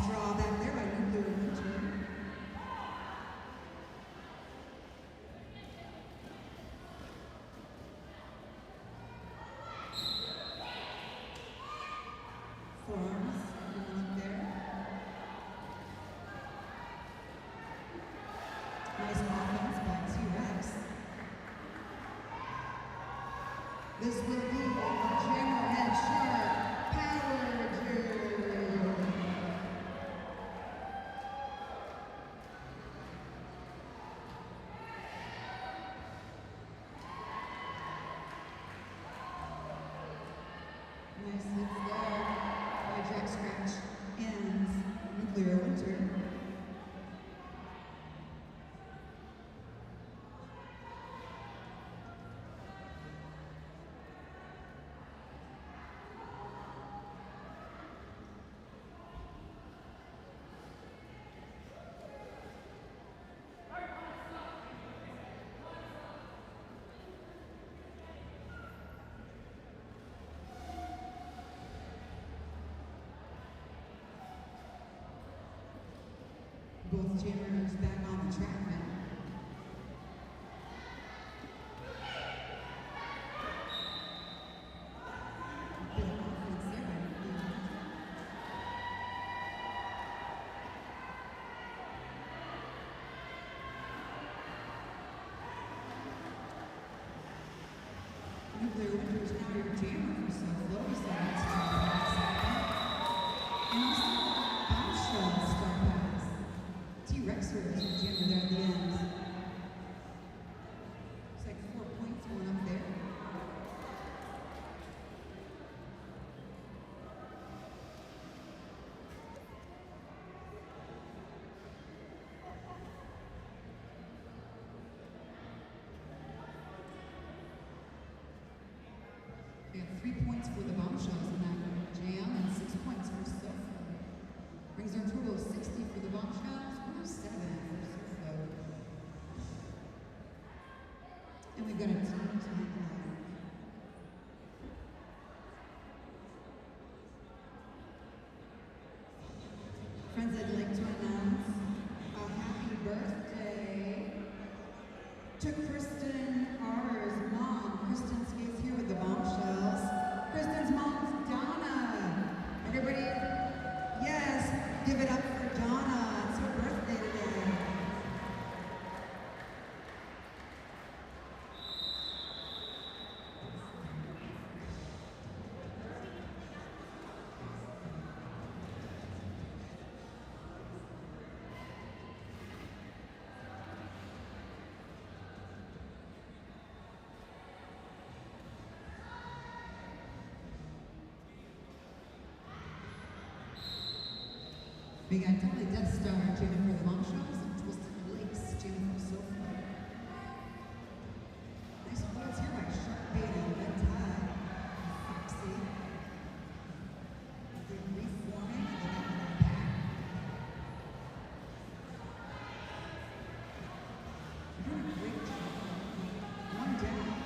Draw back there by Nuclear Winter. Forms, everyone up there. Nice offense by T-Rex. This will be a Hammerhead Shark Power Drill. Nice hits there by Jack Scratch and Nuclear Winter. Both jammers back on the track now. Bit of offense there by Nuclear Winter. Nuclear Winter is now your jammer for SoFlo, so that's and also Bombshell Star Pass. T-Rexer is your jammer there at the end. Looks like 4 points going up there. We have 3 points for the Bombshells in that jam and 6 points for SoFlo. Brings our total of 60 for the Bombshells, 107 for SoFlo. And we've got a team timeline. Friends, I'd like to announce a happy birthday to Kristen R's mom. Kristen skates here with the Bombshells. Kristen's mom's Donna. Everybody, yes, give it up for Donna. It's her birthday today. We got Deadly Death Star jamming for the Bombshells and Twisted Lakes jamming for SoFlo. Nice holds here by Shark Bait and Red Tide. Foxy. They're reforming at the back of the pack. They're doing a great job. One down.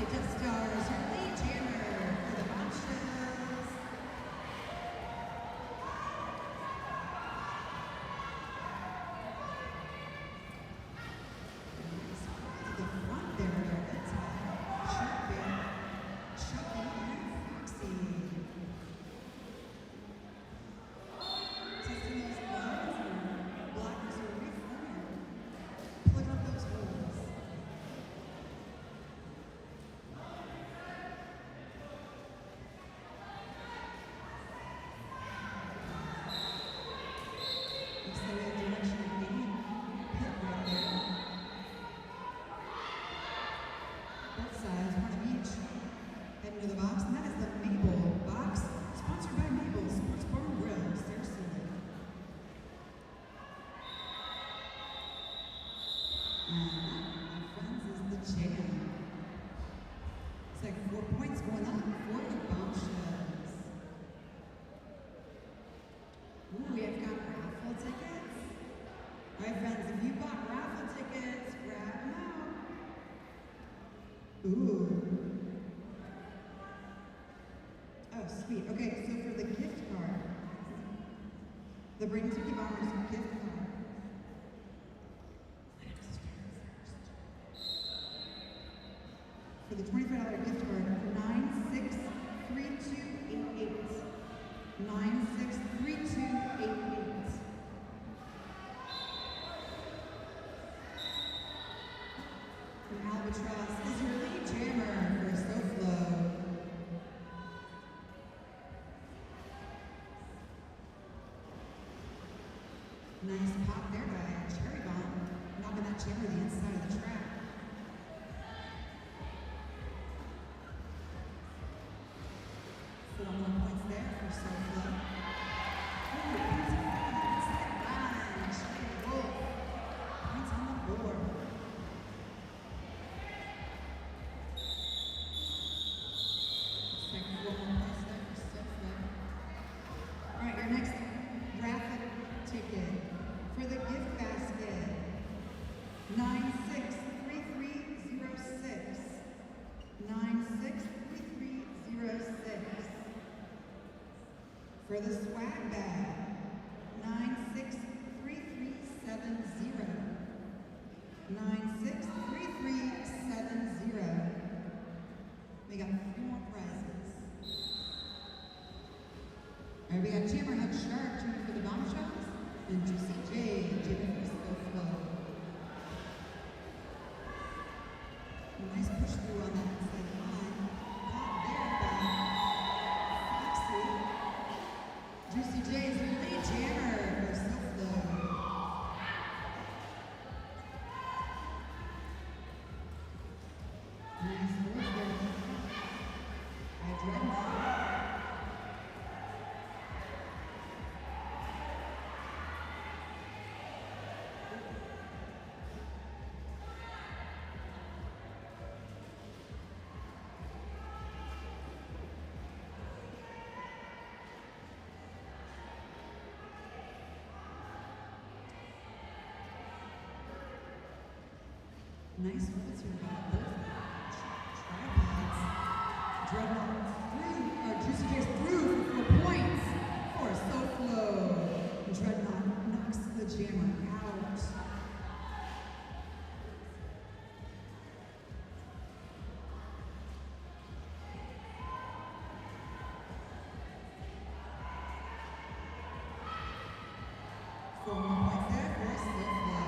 Death Star is your lead jammer for the Bombshells. Alright friends, if you bought raffle tickets, grab them out. Ooh. Oh, sweet. Okay, so for the gift card, the Bradentucky Bombers gift card. For the $25 gift card, 963288. 963288. From Albatross is your lead jammer for SoFlo. Nice pop there by Cherry Bomb, knocking that jammer to the inside of the track. So 1 points there for SoFlo. Ooh, points on the inside line. Cherry Wolf. Points on the board. Second 1 points there for SoFlo. Alright, your next graphic ticket for the gift basket. 963306. 963306. For the swag bag. 963370. 963370. We got 3 more prizes. Alright, we got Jammerhead Shark tuning for the bombshells, and Juicy J tuning for SoFlo. Nice push through on that inside line. Caught there by Foxy. Juicy J is your lead jammer for SoFlo. Nice work there. I dread that. Nice holds here by both tripods. Dreadnought through, or Juicy J's through for points for SoFlo. Dreadnought knocks the jammer out. For 1 point there for SoFlo.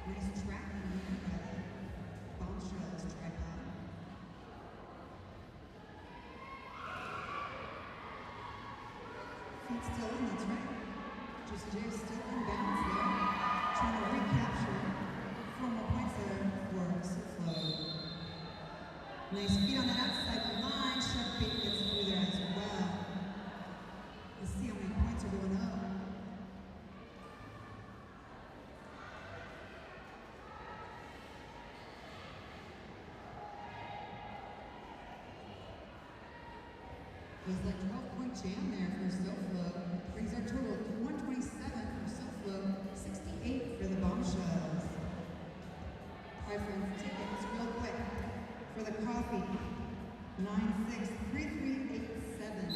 Nice tracking here by the bombshells tripod. Feet still in, that's right. Juicy J is still in bounds there. Trying to recapture 4 more points there for SoFlo. Nice feet on that outside line. Shark bait gets through there as well. Let's see how many points are going up. It was like 12-point jam there for SoFlo. Brings our total to 127 for SoFlo, 68 for the bombshells. Alright friends, tickets real quick for the coffee. 963387.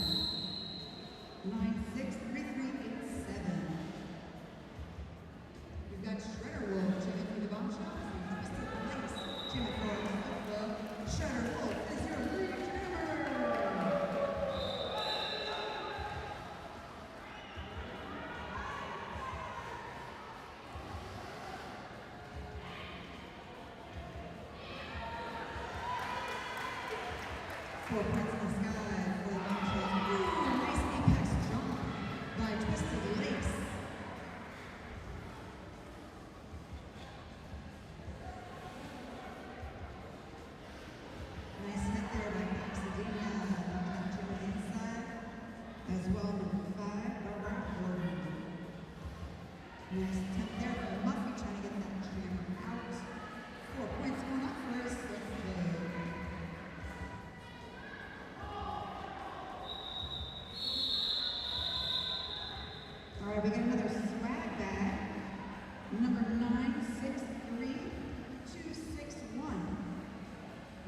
963387. We've got Shredder Wolf, Jimmy for the bombshells, and Twisted Links, Jimmy for SoFlo. Shredder Wolf is your lead jammer. Four points in the sky for the right, we got another swag bag. Number 963261.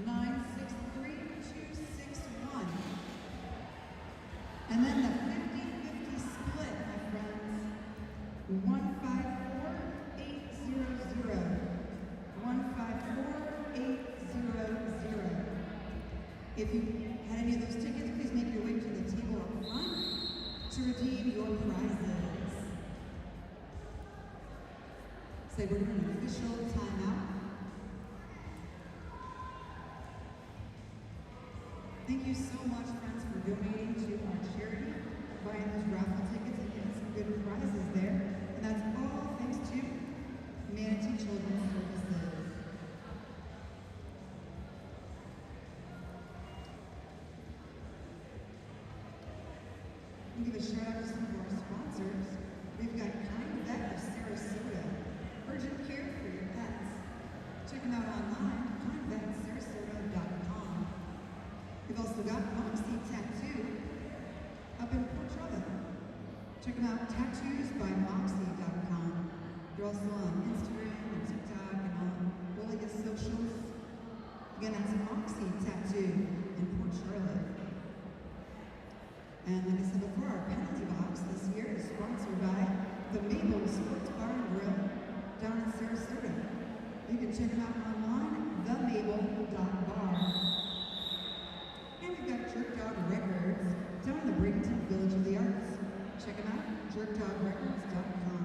963261. And then the 50-50 split, my friends. 154800. 154800. If you had any of those tickets, please make your way to the table up front to redeem your prizes. Say we're doing an official timeout. Thank you so much, friends, for donating to our charity, buying those raffle tickets and getting some good prizes there. And that's all thanks to Manatee Children's Services. We'll give a shout out to some of our sponsors. We've got Kind Vet of Sarasota, urgent care for your pets. Check them out online, kindvetsarasota.com. We've also got Moxie Tattoo up in Port Charlotte. Check them out, tattoosbymoxie.com. They're also on Instagram and TikTok and on all the socials. Again, that's Moxie Tattoo in Port Charlotte. And like I said before, our penalty box this year is sponsored by the Maple Sports Bar and Grill down in Sarasota. You can check them out online, themable.bar. And we've got Jerk Dog Records down in the Bradentucky Village of the Arts. Check them out, jerkdogrecords.com.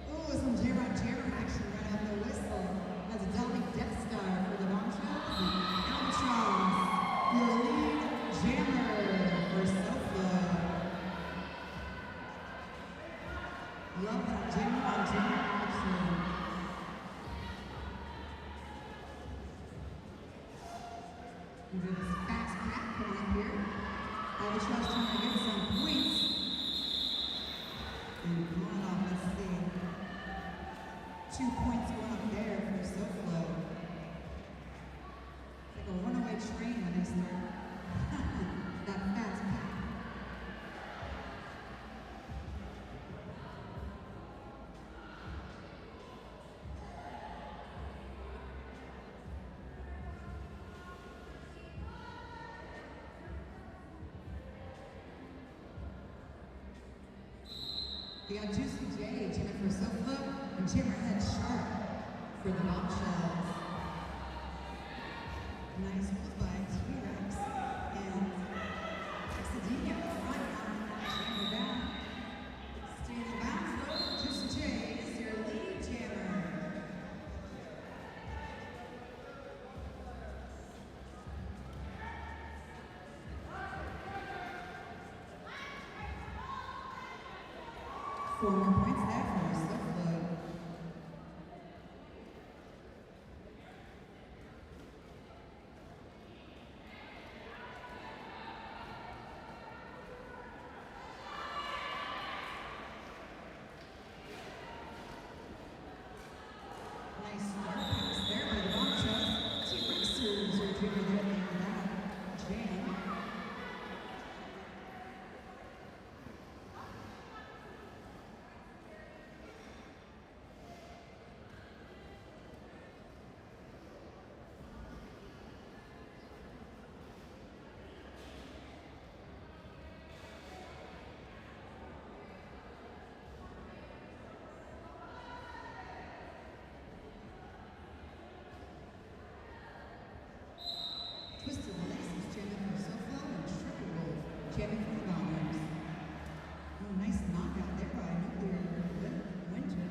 Oh, some J-Rock Jam action right out the whistle. That's a Dolly Death Star for the Bombshells and Albatross, your lead jammer for SoFlo. Love that jammer on jammer action. We do this fast pack coming up here. Albatross trying to get some points. And come on off, let's see. 2 points going up there for SoFlo. It's like a runaway train when they start. That fast pack. We got Juicy J, Jennifer SoFlo, and Hammerhead Sharp for the Bombshells. Nice hold by T-Rex and Exadenia up front on jammer down. Stay in the bounds though. Juicy J is your lead jammer. Four more points there for SoFlo. Nice start pass there by the Bombshells. T-Rexers are doing their thing with that jam. Twisted Laces jamming for SoFlo and Triple Wolf jamming for the Bombers. Oh, nice knockout there by Nuclear Winter.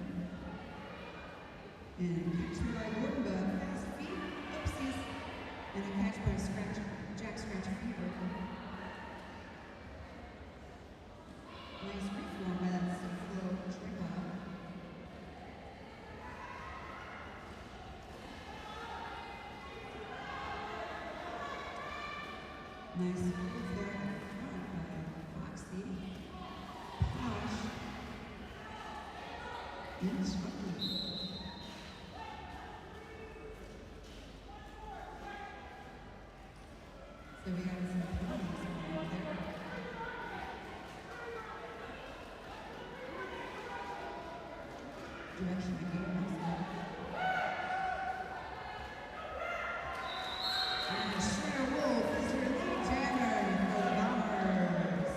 And catch by Gordon by Fast Feet, Oopsies, and a catch by Jack Scratch Fever. Nice reform by that SoFlo triple. Nice move there at front by Foxy, Posh, and Shrubby. direction of game. And Shredder Wolf is your lead jammer for the Bombers.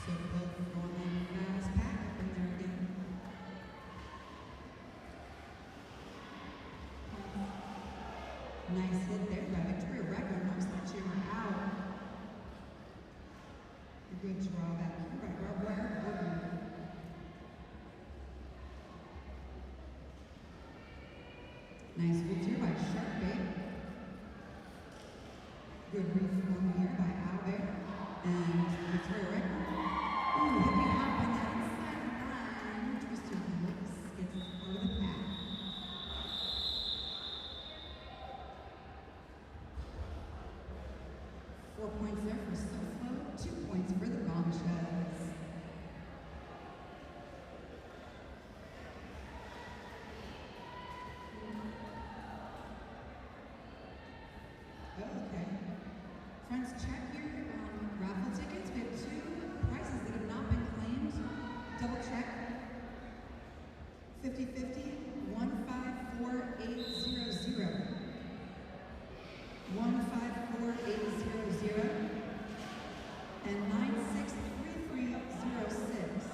SoFlo going fast pack up in there again. Nice hit there by Victoria Recker. Knocks that jammer out. A good draw back here by barbed wire. Nice hold here by Shark Bait. Good reform here by Albert and Victoria Recker. Ooh, hippie hop on that inside line. Twisted Bliss gets it out of the pack. 4 points there for SoFlo, 2 points for the Bombshells. Okay. Friends, check your raffle tickets. We have 2 prizes that have not been claimed. Double check. 50-50, 154800. 154800 and 963306.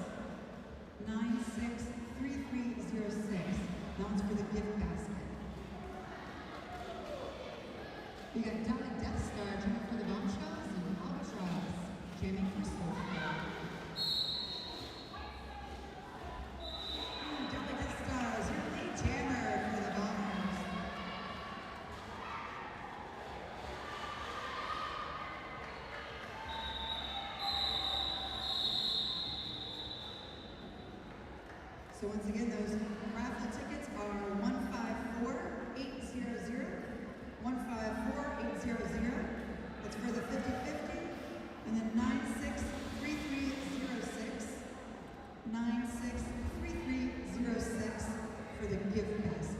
963306. That one's for the gift basket. We got Dolly Death Star jamming for the Bombshells and Albatross jamming for SoFlo. Dolly Death Star is your lead jammer for the Bombers. So once again, those raffle tickets are 154800, 154800. That's for the 50-50, and then 963306, 963306 for the gift basket.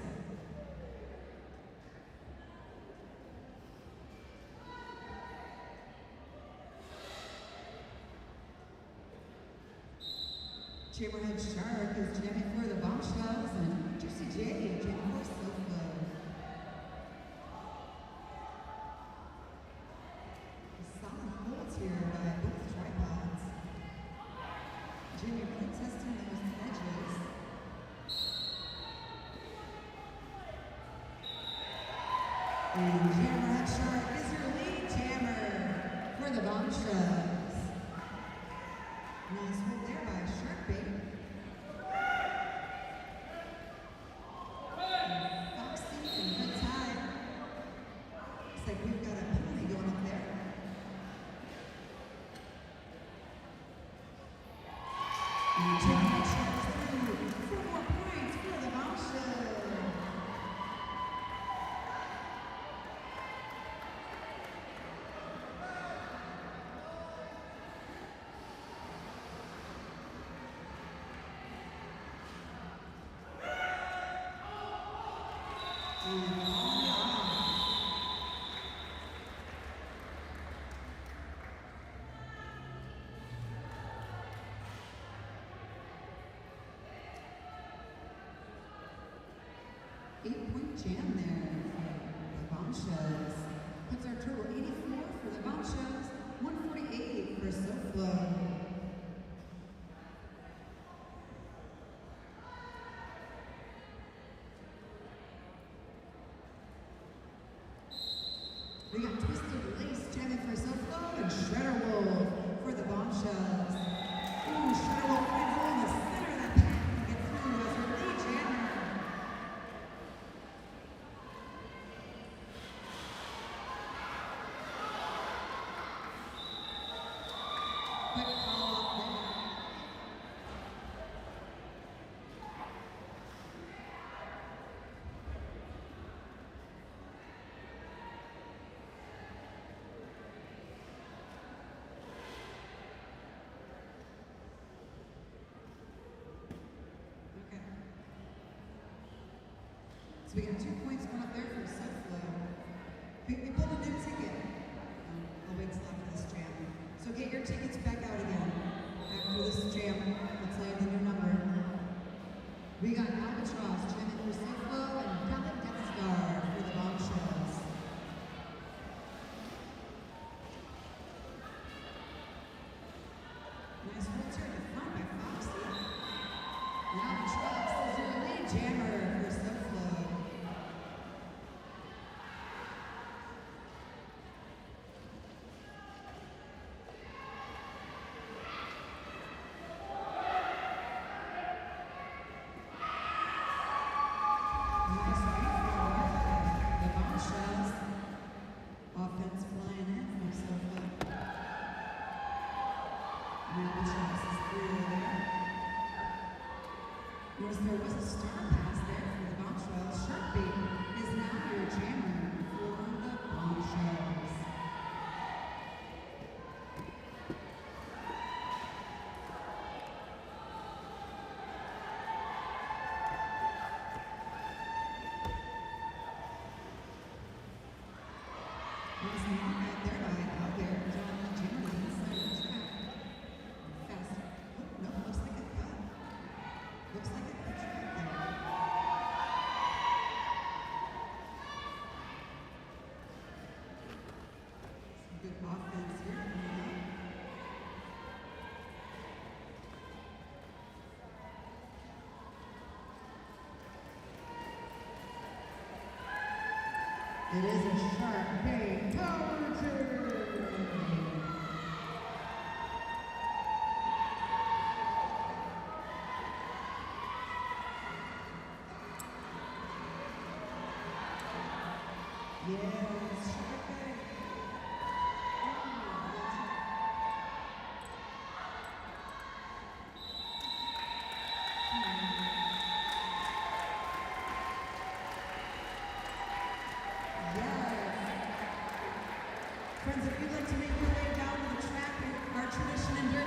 Chamberhead Shark is jamming for the Bombshells and Juicy J jamming for SoFlo. Solid holds here by both tripods. Jimmy really testing those edges. And Chamberhead Shark is your lead jammer for the Bombshells. Nice hold there by Shark Bait. Foxy and Red Tide. Looks like we've got a penalty going up there. And Chamberhead Shark is through. 4 more points for the Bombshells. Eight-point jam there for the Bombshells. Puts our total 84 for the Bombshells, 148 for SoFlo. We got Twisted Lace jamming for SoFlo and Shredder Wolf for the Bombshells. Ooh, Shredder Wolf finds hole in the center of that pack and gets through as her lead jammer. Quick call off there. So we got 2 points going up there for SoFlo. We pulled a new ticket. offense flying in from SoFlo. Maple Chops is through there. Notice there was a star pass there for the Bombshells. Sharpie is now your jammer for the Bombshells. There's a mark out there by out there, John the jammer to the inside of the track. Fast. Oh, no, looks like it cut. Looks like it cut track there. Some good offense here coming up. It is a sharp big power turn. Yes, sharp big. Friends, if you'd like to make your way down to the track, our tradition endurance